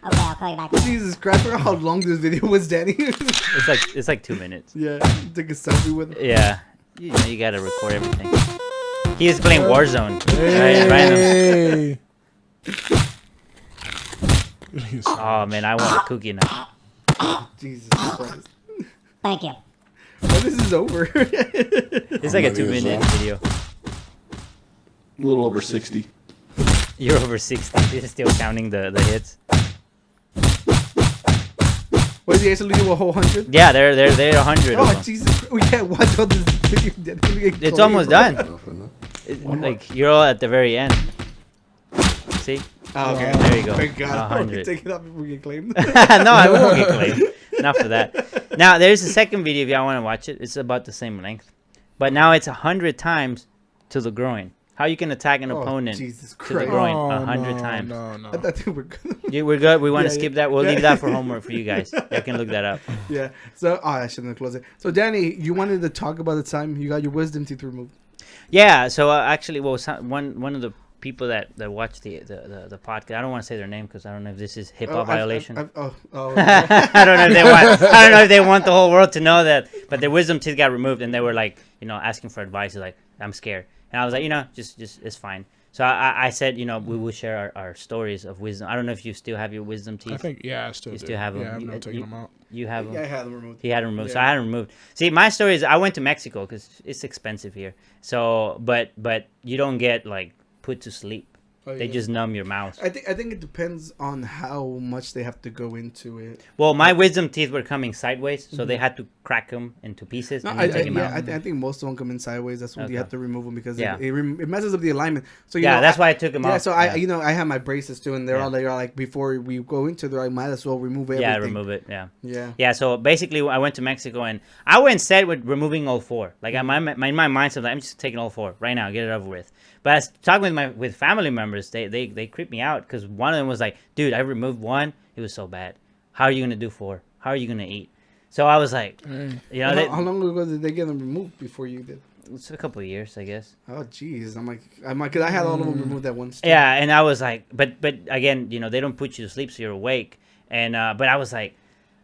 Okay, I'll call you back. Jesus Christ! I forgot how long this video was, Danny. It's like 2 minutes. Yeah. Take a selfie with him. Yeah, you know you gotta record everything. He is playing Warzone. Right, random. Hey. Oh man, I want a cookie now. Jesus Christ. Thank you. Oh, this is over. It's like a 2 minute video. A little over 60. You're over 60. He's still counting the hits. Was he actually do a whole 100? Yeah, they're 100 of Oh them. Jesus! We can't watch all this video. Danny. It's almost done. Like you're all at the very end. See? Oh, okay. There you go. Thank God. 100. Take it off before we get claimed. No, I won't get claimed. Enough of that. Now there's a second video if y'all want to watch it. It's about the same length, but now it's 100 times to the groin. How you can attack an Oh, opponent Jesus to the Christ. groin Oh, 100 no, times. No. I thought they were good. We're good. We want to Yeah, skip yeah. that. We'll Yeah. leave that for homework for you guys. You can look that up. Yeah. So, I shouldn't have closed it. So, Danny, you wanted to talk about the time you got your wisdom teeth removed. Yeah. So actually, well, one of the people that watch the podcast, I don't want to say their name because I don't know if this is hip hop violation. Oh. I don't know if they want. I don't know if they want the whole world to know that. But their wisdom teeth got removed, and they were like, asking for advice. Like, I'm scared, and I was like, just it's fine. So I said, we will share our stories of wisdom. I don't know if you still have your wisdom teeth. I think, yeah, I still You do. still have them? Yeah, I've You- not taken them out. You have them. Yeah, I had them removed. He had them removed, so Yeah. I had them removed. See, my story is I went to Mexico because it's expensive here. So, but you don't get like put to sleep. Oh, They yeah. just numb your mouth. I think it depends on how much they have to go into it. Well, my wisdom teeth were coming sideways, so they had to crack them into pieces No, and I then take them out. think most of them come in sideways. That's when you Okay. have to remove them because Yeah. it messes up the alignment. So Yeah, that's why I took 'em Yeah, off. so Yeah. I have my braces too, and they're Yeah. all like before we go into there, I might as well remove everything. Yeah, remove it. Yeah. Yeah. Yeah, so basically, I went to Mexico and I went set with removing all four. Like, in my mindset, like, I'm just taking all four right now, get it over with. But I was talking with family members, they creeped me out because one of them was like, "Dude, I removed one. It was so bad. How are you gonna do four? How are you gonna eat?" So I was like, How long ago did they get them removed before you did? it's a couple of years, I guess. Oh, jeez. I'm like, cause I had all of them removed at once. too. Yeah, and I was like, but again, they don't put you to sleep, so you're awake. And but I was like,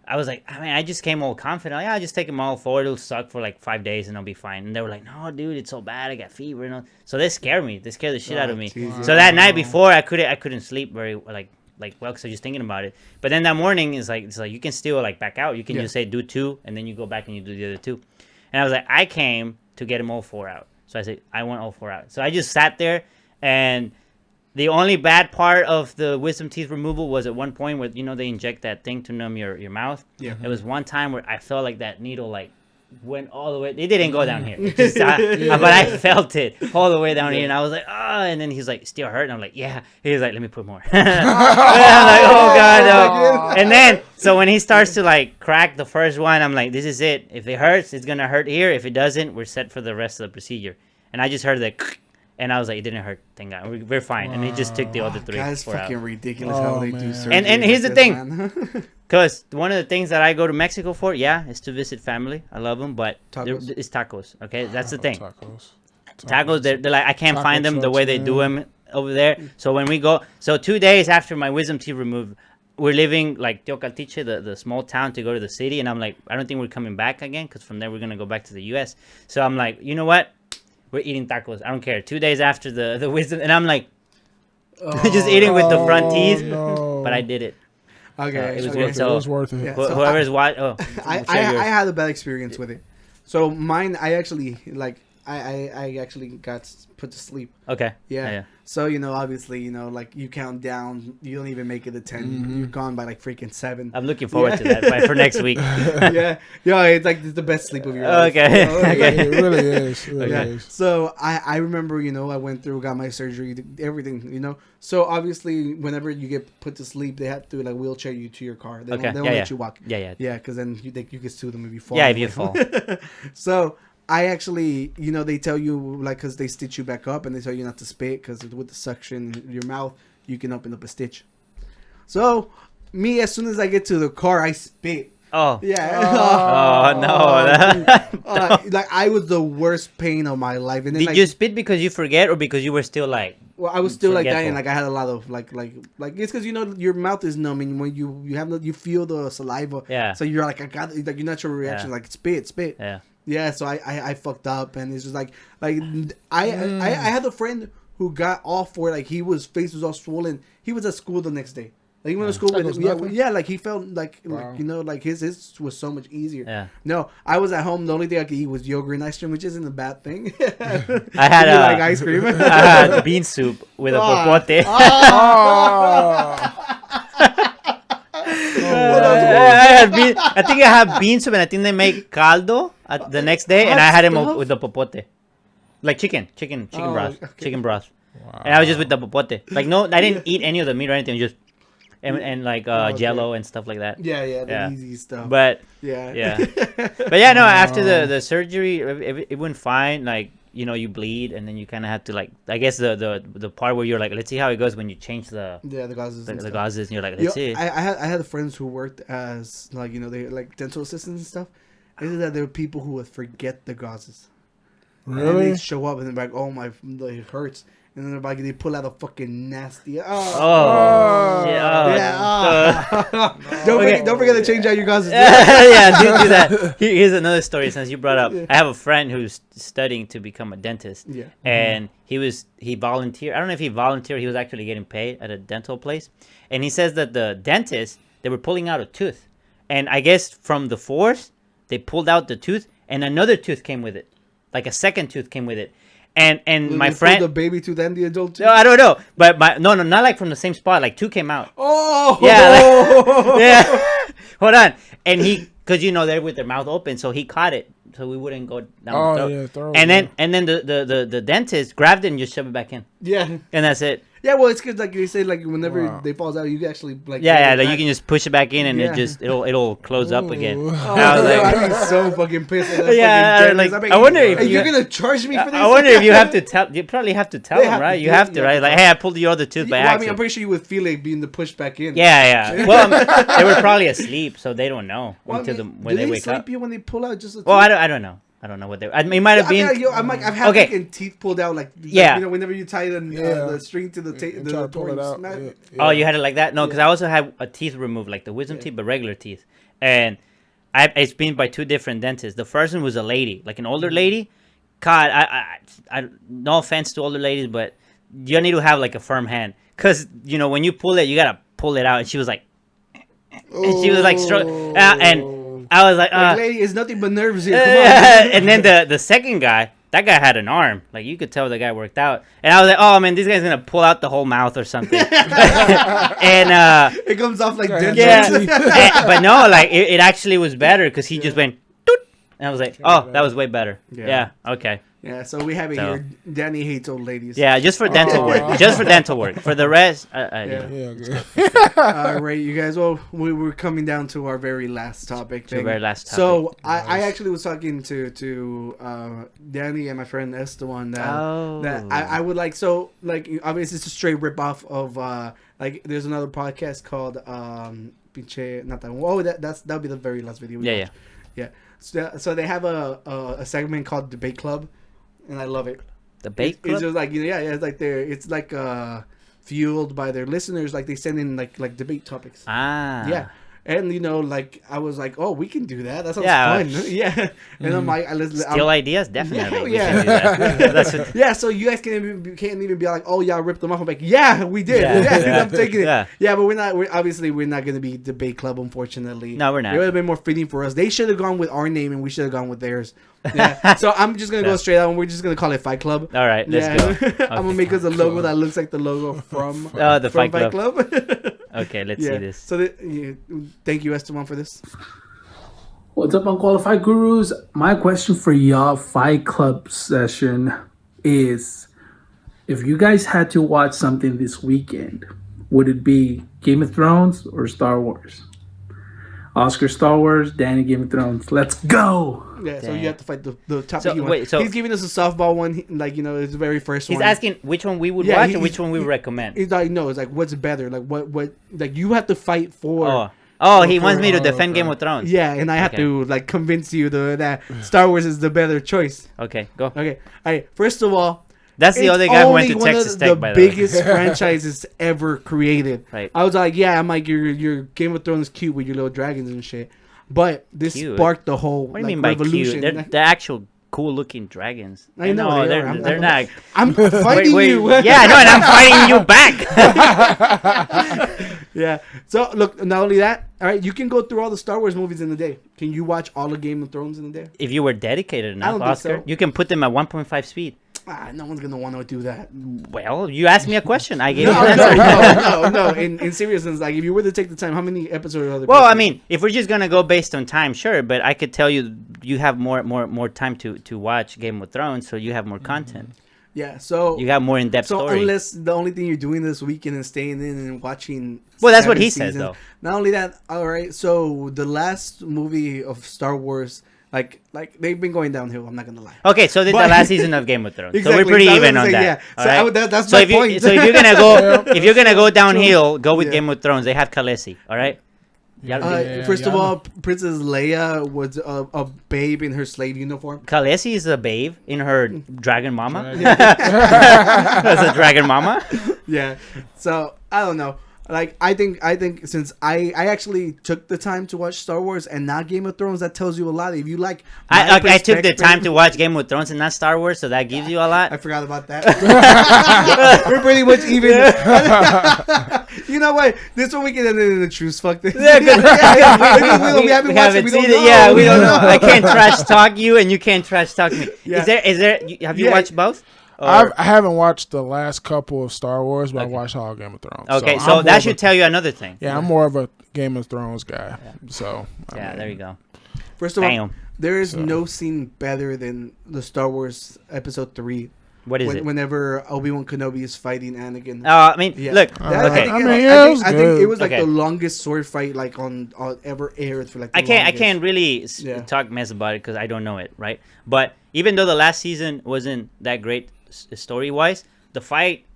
I was like, I mean, I just came all confident. Like, yeah, I'll just take them all forward. It'll suck for like 5 days and I'll be fine. And they were like, no, dude, it's so bad. I got fever. And all. So they scared me. They scared the shit out of me. Jesus. So that night before, I couldn't sleep very well, because I was just thinking about it. But then that morning, it's like you can still like back out. You can just say do 2, and then you go back and you do the other 2. And I was like, I came to get them all 4 out. So I said, I want all 4 out. So I just sat there, and the only bad part of the wisdom teeth removal was at one point where, they inject that thing to numb your mouth. Yeah. It was one time where I felt like that needle, like, went all the way. It didn't go down here. It just, but I felt it all the way down here. And I was like, oh. And then he's like, still hurt? And I'm like, yeah. He was like, let me put more. And I'm like, oh, God. No. And then, so when he starts to, like, crack the first one, I'm like, this is it. If it hurts, it's going to hurt here. If it doesn't, we're set for the rest of the procedure. And I just heard that. And I was like, it didn't hurt. Thank God. We're fine. Wow. And he just took the other 3. That's fucking out. Ridiculous how they do surgery. And here's the thing. Because one of the things that I go to Mexico for, is to visit family. I love them. But it's tacos. Okay? That's the thing. Tacos, they're like, I can't find them the way they do them over there. So when we go, 2 days after my wisdom teeth removed, we're leaving like Teocaltiche, the small town, to go to the city. And I'm like, I don't think we're coming back again, because from there we're going to go back to the U.S. So I'm like, you know what? We're eating tacos. I don't care. 2 days after the wisdom, and I'm like, just eating with the front teeth. No. But I did it. Okay, it was Worth good. it. So It was worth it. Yeah. whoever's watching, I had a bad experience with it. So mine, I actually I actually got put to sleep. Okay. Yeah. So obviously, like you count down, you don't even make it to 10. You're gone by like freaking 7. I'm looking forward to that for next week. Yeah, it's like the best sleep of your life. Okay. It really is. It really is. So I remember, I went through, got my surgery, everything, So obviously, whenever you get put to sleep, they have to like wheelchair you to your car. They don't let you walk. Yeah. Yeah, because then you can sue them if you fall. Yeah, if you fall. So I actually, they tell you, like, because they stitch you back up and they tell you not to spit, because with the suction in your mouth, you can open up a stitch. So, me, as soon as I get to the car, I spit. Oh. Yeah. Oh, no. Like, I was the worst pain of my life. And then, Did you spit because you forget, or because you were still like... Well, I was still like forgetful? dying. Like, I had a lot of, like it's because, your mouth is numb, and when you feel the saliva. Yeah. So you're like, your natural reaction, like, spit. Yeah. Yeah, so I fucked up, and it's just like I had a friend who got all 4. Like, his face was all swollen. He was at school the next day. Like, he went to school with like he felt like like his was so much easier. Yeah. No, I was at home. The only thing I could eat was yogurt and ice cream, which isn't a bad thing. I had like ice cream. I had bean soup with a popote. I think I had bean soup, and I think they make caldo the next day, and I had him with the popote, like chicken broth, okay. chicken broth, and I was just with the popote. Like, no, I didn't eat any of the meat or anything, just and like Jello and stuff like that. Yeah, easy stuff. But yeah. But yeah, no. After the surgery, it went fine. Like, you bleed, and then you kind of have to, like, I guess the part where you're like, let's see how it goes when you change the gauzes. the gauzes, and you're like, let's see. I had friends who worked as like they like dental assistants and stuff. Is that there were people who would forget the gauzes. Really? And they show up and they're like, oh my, it hurts. And then they're like, they pull out a fucking nasty. Yeah. Don't forget to change out your gauzes. Yeah, do that. Here's another story since you brought up. I have a friend who's studying to become a dentist. Yeah. And he volunteered. I don't know if he volunteered. He was actually getting paid at a dental place. And he says that the dentist, they were pulling out a tooth. And I guess from the force, they pulled out the tooth, and another tooth came with it. Like a second tooth came with it. And my friend, the baby tooth and the adult tooth. No, I don't know, but no, not like from the same spot. Like 2 came out. Oh, yeah, yeah. Hold on, and because they're with their mouth open, so he caught it, so we wouldn't go down. The throat. And then the dentist grabbed it and just shoved it back in. Yeah, and that's it. Yeah, well, it's because like they say, like whenever they falls out, you can actually like like you can just push it back in, and it'll close up again. Oh, I was like, I'd be so fucking pissed. At that I wonder if you're gonna charge me for this. I wonder if you have to tell. You probably have to tell them, right? You have to, right? Like, hey, I pulled your other tooth by accident. I mean, I'm pretty sure you would feel it being the pushed back in. Yeah. Well, they were probably asleep, so they don't know until when they wake up. Do they sleep you when they pull out just a tooth? Well, I don't know. I don't know what they. It might have been. I've had fucking teeth pulled out, whenever you tie the string to the pull it out. Oh, you had it like that? No, because I also had a teeth removed, like the wisdom teeth, but regular teeth. and it's been by 2 different dentists. The first one was a lady, like an older lady. God, I no offense to older ladies, but you need to have like a firm hand, because when you pull it, you gotta pull it out. And she was like, and she was like, and I was like, lady, it's nothing but nerves here. Come on. And then the second guy. That guy had an arm. Like, you could tell the guy worked out. And I was like, oh, man, this guy's going to pull out the whole mouth or something. And it comes off like dental. Yeah. But no, like, it actually was better because he just went, doot. And I was like, oh, that was way better. Yeah. Okay. Yeah, so we have it here. Danny hates old ladies. Yeah, just for dental work. Just for dental work. For the rest, Good. All right, you guys. Well, we're coming down to our very last topic. Very last topic. So I actually was talking to Danny and my friend Esteban that I would like. So like obviously it's a straight rip off of like there's another podcast called Pinche not that one. Oh that'll be the very last video. Yeah. So they have a segment called Debate Club. And I love it. Debate Club? It's just like it's like it's like fueled by their listeners. Like they send in like debate topics. Yeah, and like I was like, oh, we can do that. That sounds fun. Yeah, and I'm like, steal ideas, definitely. Yeah. So you guys can't even be like, oh yeah, I ripped them off. I'm like, yeah, we did. Yeah. I'm taking it. Yeah, but we're not gonna be Debate Club, unfortunately. No, we're not. It would have been more fitting for us. They should have gone with our name, and we should have gone with theirs. Yeah. So I'm just gonna go straight out, and we're just gonna call it Fight Club. All right, let's go. Okay. I'm gonna make us a logo that looks like the logo from the Fight Club. Club. Okay, let's see this. So thank you, Esteban, for this. What's up, Unqualified Gurus? My question for y'all Fight Club session is, if you guys had to watch something this weekend, would it be Game of Thrones or Star Wars? Oscar Star Wars, Danny Game of Thrones. Let's go! Yeah, so you have to fight the topic. So he's giving us a softball one, it's the very first one. He's asking which one we would watch or which one we would recommend. He's like, no, it's like, what's better? Like, what like, you have to fight for... He wants me to defend Game of Thrones. Yeah, and I have to, like, convince you that Star Wars is the better choice. Okay, go. Okay, all right, first of all... That's the other guy who went to Texas Tech, by the way. The biggest franchises ever created. Right. I was like, yeah, I'm like, your Game of Thrones is cute with your little dragons and shit. But this sparked the whole What do you mean by revolution. Cute? They're actual cool-looking dragons. I know they're not. I'm fighting you. Yeah, I know, and I'm fighting you back. Yeah. So look, not only that, all right, you can go through all the Star Wars movies in a day. Can you watch all of Game of Thrones in a day? If you were dedicated enough, Oscar, so. You can put them at 1.5 speed. No one's gonna want to do that. Well, you asked me a question. I gave you an answer. No. In seriousness, like if you were to take the time, how many episodes are there? Well, I mean, if we're just gonna go based on time, sure. But I could tell you have more time to watch Game of Thrones, so you have more content. Yeah, so you got more in-depth story. So unless the only thing you're doing this weekend is staying in and watching. Well, that's what he says, though. Not only that, all right. So the last movie of Star Wars. Like they've been going downhill. I'm not gonna lie. Okay, so this is the last season of Game of Thrones. Exactly. So we're pretty even on that. Yeah. So that's my point. So if you're gonna go downhill, go with Game of Thrones. They have Khaleesi. All right. First of all, Princess Leia was a babe in her slave uniform. Khaleesi is a babe in her dragon mama. That's a dragon mama. Yeah. So I don't know. Like I think since I actually took the time to watch Star Wars and not Game of Thrones, that tells you a lot. If you like, I took the time to watch Game of Thrones and not Star Wars, so that gives you a lot. I forgot about that. We're pretty much even. You know what? This one we can end it in a truce. Fuck this. Yeah, we don't know. I can't trash talk you, and you can't trash talk me. Yeah. Is there? Have you watched both? I haven't watched the last couple of Star Wars, but I watched all Game of Thrones. Okay, so that should tell you another thing. Yeah, I'm more of a Game of Thrones guy. Yeah. So I mean, there you go. First of all, there is no scene better than the Star Wars Episode 3. What is it? Whenever Obi-Wan Kenobi is fighting Anakin. I mean, look. I think it was like the longest sword fight like on ever aired for like. I can't really talk mess about it because I don't know it, right? But even though the last season wasn't that great story-wise, the fight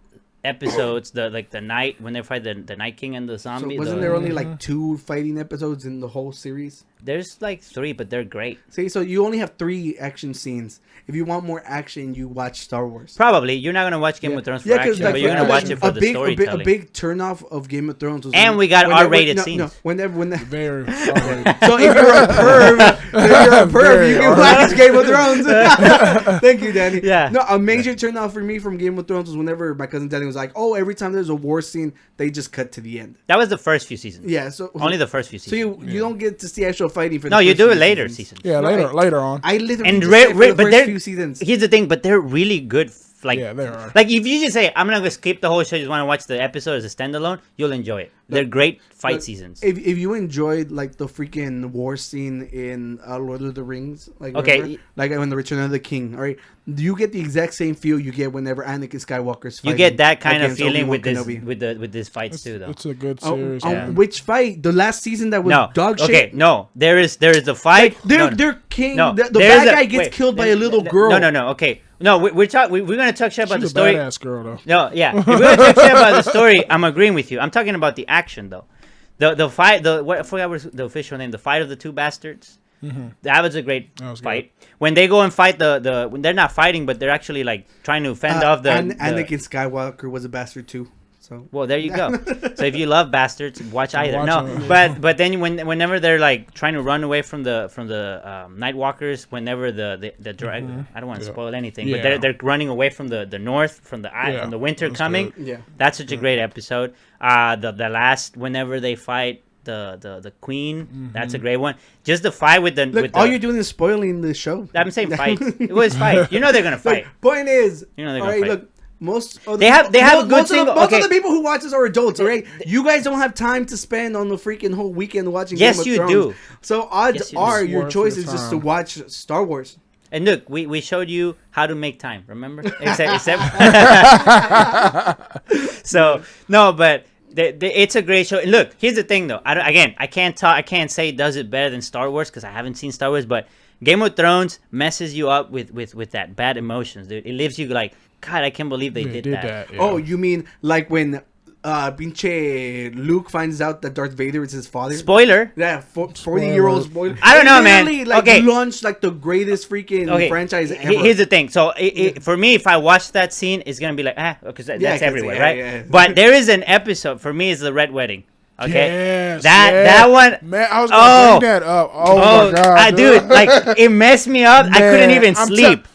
episodes, the night when they fight the Night King and the So zombie. wasn't there only like 2 fighting episodes in the whole series? There's like 3, but they're great. See, so you only have 3 action scenes. If you want more action, you watch Star Wars. Probably you're not gonna watch Game of Thrones for 'cause, action, but you're gonna watch it for the storytelling. A big turnoff of Game of Thrones was And we got R-rated scenes. No, whenever Very. so if you're a perv, you can watch Game of Thrones. Thank you, Danny. Yeah. No, a major turnoff for me from Game of Thrones was whenever my cousin Danny was like, "Oh, every time there's a war scene, they just cut to the end." That was the first few seasons. Yeah, so Only the first few So seasons. you don't get to see actual fighting for. No, the you first do few it later seasons. Yeah, later on. I literally And just said for the but first they're few seasons. Here's the thing, but they're really good. Like, Yeah, they are. Like if you just say I'm gonna skip the whole show, just want to watch the episode as a standalone, you'll enjoy it. They're great fight Look, seasons. If you enjoyed like the freaking war scene in Lord of the Rings, like Okay. remember? Like when the Return of the King, all right, you get the exact same feel you get whenever Anakin Skywalker's You fighting get that kind of against feeling Obi-Wan with Kenobi. with these fights too, though. It's a good series. Which fight? The last season that was No, dog shit. okay, no. There is the fight. They're king. No, The there's bad guy gets killed by a little girl. No. Okay, no. We're gonna talk shit about She's the a story. badass girl, though. No, yeah. If we're gonna talk shit about the story, I'm agreeing with you. I'm talking about the action though. The fight. I forgot what the official name. The fight of the 2 bastards. That was a great fight. When they go and fight when they're not fighting, but they're actually like trying to fend off Anakin Skywalker was a bastard too. So well, there you go. So if you love bastards, watch either. watch No, them. but then whenever they're like trying to run away from the Night Walkers, whenever the dragon, I don't want to spoil anything, but they're running away from the north, from the winter that's coming. good. Yeah. That's such a great episode. The last whenever they fight the queen, that's a great one. Just the fight with the look, all you're doing is spoiling the show. I'm saying fight. It was fight. You know they're gonna fight. Look, point is, You know they're all gonna right, fight. look. Most of the They have a good most single- Most okay. of the people who watch this are adults, all right? You guys don't have time to spend on the freaking whole weekend watching Yes, Game of you Thrones. do. So odds Yes, you do. are It's your worth choice your is just to time. watch Star Wars. And look, we showed you how to make time. Remember? Except so no, but it's a great show. And look, here's the thing though. I can't say it does it better than Star Wars because I haven't seen Star Wars. But Game of Thrones messes you up with that bad emotions, dude. It leaves you like, God, I can't believe they did that. Yeah. Oh, you mean like when pinche Luke finds out that Darth Vader is his father? Spoiler. Yeah, 40-year-old spoiler. I don't know, They man. literally, like, Okay. launched like the greatest freaking franchise ever. Here's the thing. So for me, if I watch that scene, it's gonna be like because that's 'cause- everywhere, yeah, right? yeah. But there is an episode for me. Is the Red Wedding. Okay, Yes, that one. Man, I was gonna bring that up. Oh my god, dude, like it messed me up. I couldn't Man, even sleep.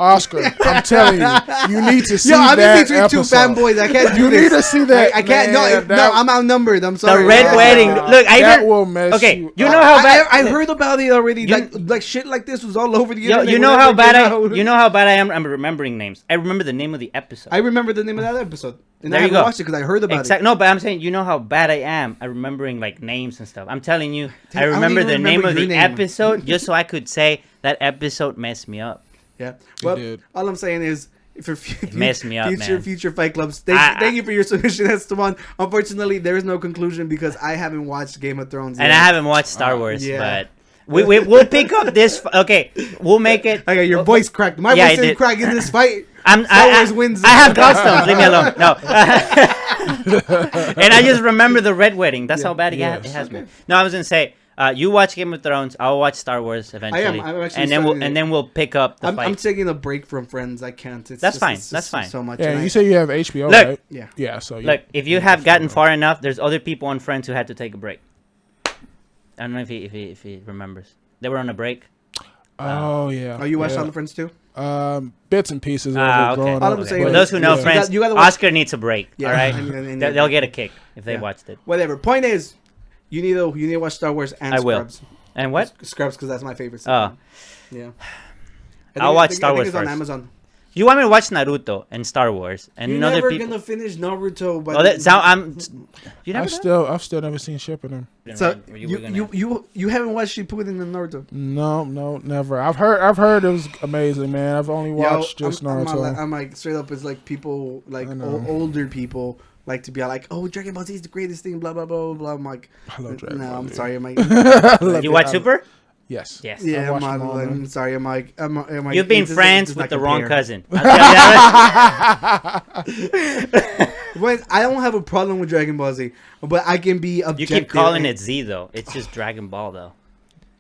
Oscar, I'm telling you, you need to see Yo, I'm in that between two episode. fanboys. I can't do You this. need to see that. I can't. Man, No, I'm outnumbered. I'm The sorry. Red Wedding. Look, I that even will mess okay. you You up. know how bad I heard about it already. You- Like shit like this was all over the Yo, internet. you know whenever how it bad came out. you know how bad I am. I'm remembering names. I remember the name of the episode. I remember the name of that episode, and There I you haven't go. watched it because I heard about Exactly. No, but I'm saying you know how bad I am at remembering like names and stuff. I'm telling you, Dude, I I don't remember even the name remember of the your name. episode just so I could say that episode messed me up. it. Yeah. Well, did. all I'm saying is. For messed me up, man. future Fight Clubs. Thank you for your submission, Esteban. Unfortunately, there is no conclusion because I haven't watched Game of Thrones yet. And I haven't watched Star Wars, yeah. but we'll pick up this. Okay, we'll make it. Okay, your voice cracked. My Yeah, voice it didn't did. crack in this fight. I Wars wins. I have gallstones. Leave me alone. No. And I just remember the Red Wedding. That's how bad it has me. No, I was gonna say. You watch Game of Thrones. I'll watch Star Wars eventually. I'm actually and then starting it. we'll pick up the I'm fight. taking a break from Friends. I can't. It's That's just, fine. it's That's just fine. So much. Yeah, and you I- say you have HBO, Look. right? Yeah. Yeah. So Look, if you have gotten far enough, there's other people on Friends who had to take a break. I don't know if he remembers. They were on a break. Oh yeah. Oh, you watched yeah. all the Friends too? Bits and pieces. Ah, of it okay. growing All up. I'm saying For is- those who know Yeah. Friends, You gotta watch- Oscar needs a break. Yeah. All right, And- they'll get a kick if they Yeah. watched it. Whatever. Point is, you need to watch Star Wars and I will. Scrubs. And what? Scrubs because that's my favorite. Oh, Yeah. I'll watch Star I think Wars it's on first. Amazon. you want me to watch Naruto and Star Wars and You're other never people? gonna finish Naruto, but Oh, that sound. You never. I've still never seen Shippuden. so you haven't watched Shippuden in Naruto. No, never. I've heard it was amazing, man. I've only watched Yo, just I'm Naruto. I'm like straight up. It's like people like I know. older people like to be like, oh, Dragon Ball Z is the greatest thing. Blah blah blah blah. I'm like, I love Dragon no, Ball I'm Z. sorry. I'm like, You watch Super? Yes. Yes. yeah, watched them all, I'm man. sorry. I'm like, You've been it does friends not with the wrong compare. cousin. I'll tell you that. when I don't have a problem with Dragon Ball Z, but I can be You objective. keep calling it Z though. It's just Dragon Ball though.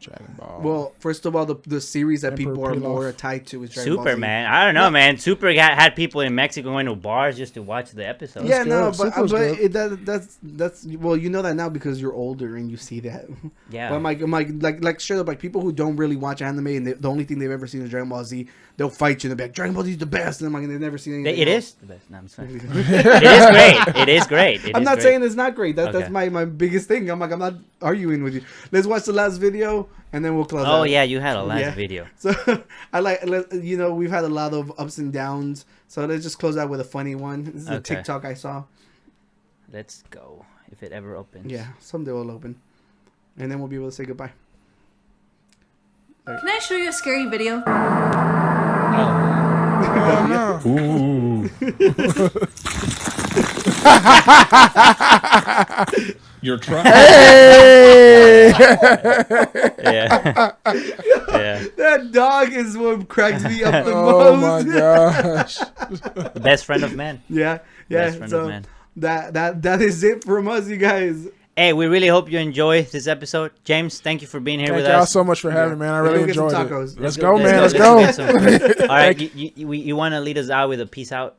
Dragon Ball. Well, first of all, the series that Emperor people are Pilaf. more tied to is Dragon Ball Super Z. man. I don't know, man. Super had people in Mexico going to bars just to watch the episodes. Yeah, no, good. but, Super's good. that's well, you know that now because you're older and you see that. Yeah. But like straight up, like people who don't really watch anime and the only thing they've ever seen is Dragon Ball Z, they'll fight you and they'll be like, Dragon Ball Z is the best, and I'm like, they've never seen anything. It else. is the best. No, I'm sorry. It is great. It is great. It I'm is not great. saying it's not great. That's Okay. my biggest thing. I'm not arguing with you. Let's watch the last video and then we'll close out. Oh yeah, you had a last Yeah. video. So we've had a lot of ups and downs. So let's just close out with a funny one. This is a Okay. TikTok I saw. Let's go. If it ever opens. Yeah, someday will open, and then we'll be able to say goodbye. Can I show you a scary video? Ooh. You're trying. Hey! Yeah. Yeah. That dog is what cracks me up the Oh most. my gosh. The best friend of man. Yeah. Best friend of So man. that is it from us, you guys. Hey, we really hope you enjoy this episode. James, thank you for being here Thank with y'all us. so much for having me, man. I Let's really go get some enjoyed tacos. it. Let's go, man. Let's go. get some. All right, you want to lead us out with a peace out?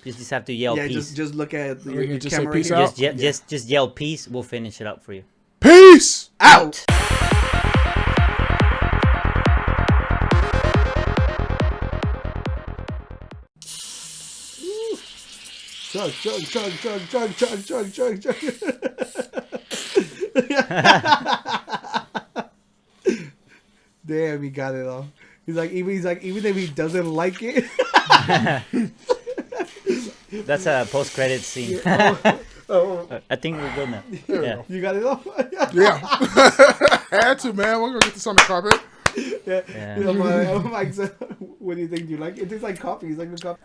You just have to yell Yeah, peace. just look at We your can just say camera. peace here. out? Just yell peace. We'll finish it up for you. Peace! Out. Chug, chug, chug, chug, chug, chug, chug, chug, chug. Damn, he got it all. He's like, even if he doesn't like it. That's a post-credit scene. Oh, I think we're good now. Yeah. you got it all. Yeah. Had to, man. We're going to get this on the carpet. Yeah. Yeah. You know, my Mike said, what do you think? Do you like it? It tastes like coffee. It's like the coffee.